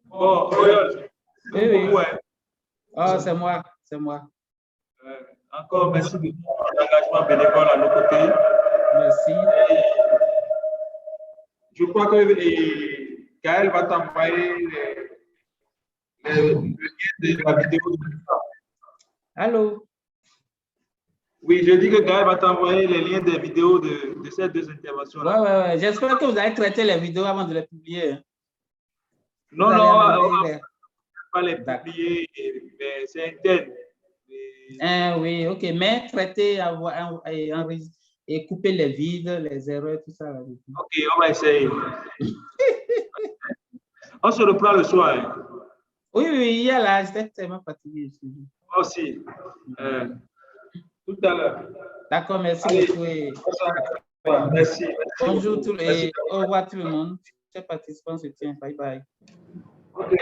Bon, oui. Oh, c'est moi, c'est moi. Encore merci de l'engagement bénévole à nos côtés. Merci. Je crois que Gaël va t'envoyer le lien de la vidéo. Allô? Oui, je dis que Gaël va t'envoyer les liens des vidéos de ces deux interventions. Ouais. J'espère que vous avez traité les vidéos avant de les publier. Non, on ne va pas les publier, mais c'est interne. Oui, OK. Mais traiter et couper les vides, les erreurs, tout ça. OK, on va essayer. On se reprend le soir. Hein. Oui, hier là, j'étais tellement fatigué. Moi aussi. Tout à l'heure. D'accord, merci beaucoup. Merci. Bonjour et au revoir tout le monde. Chers participants, se tient. Bye bye. OK.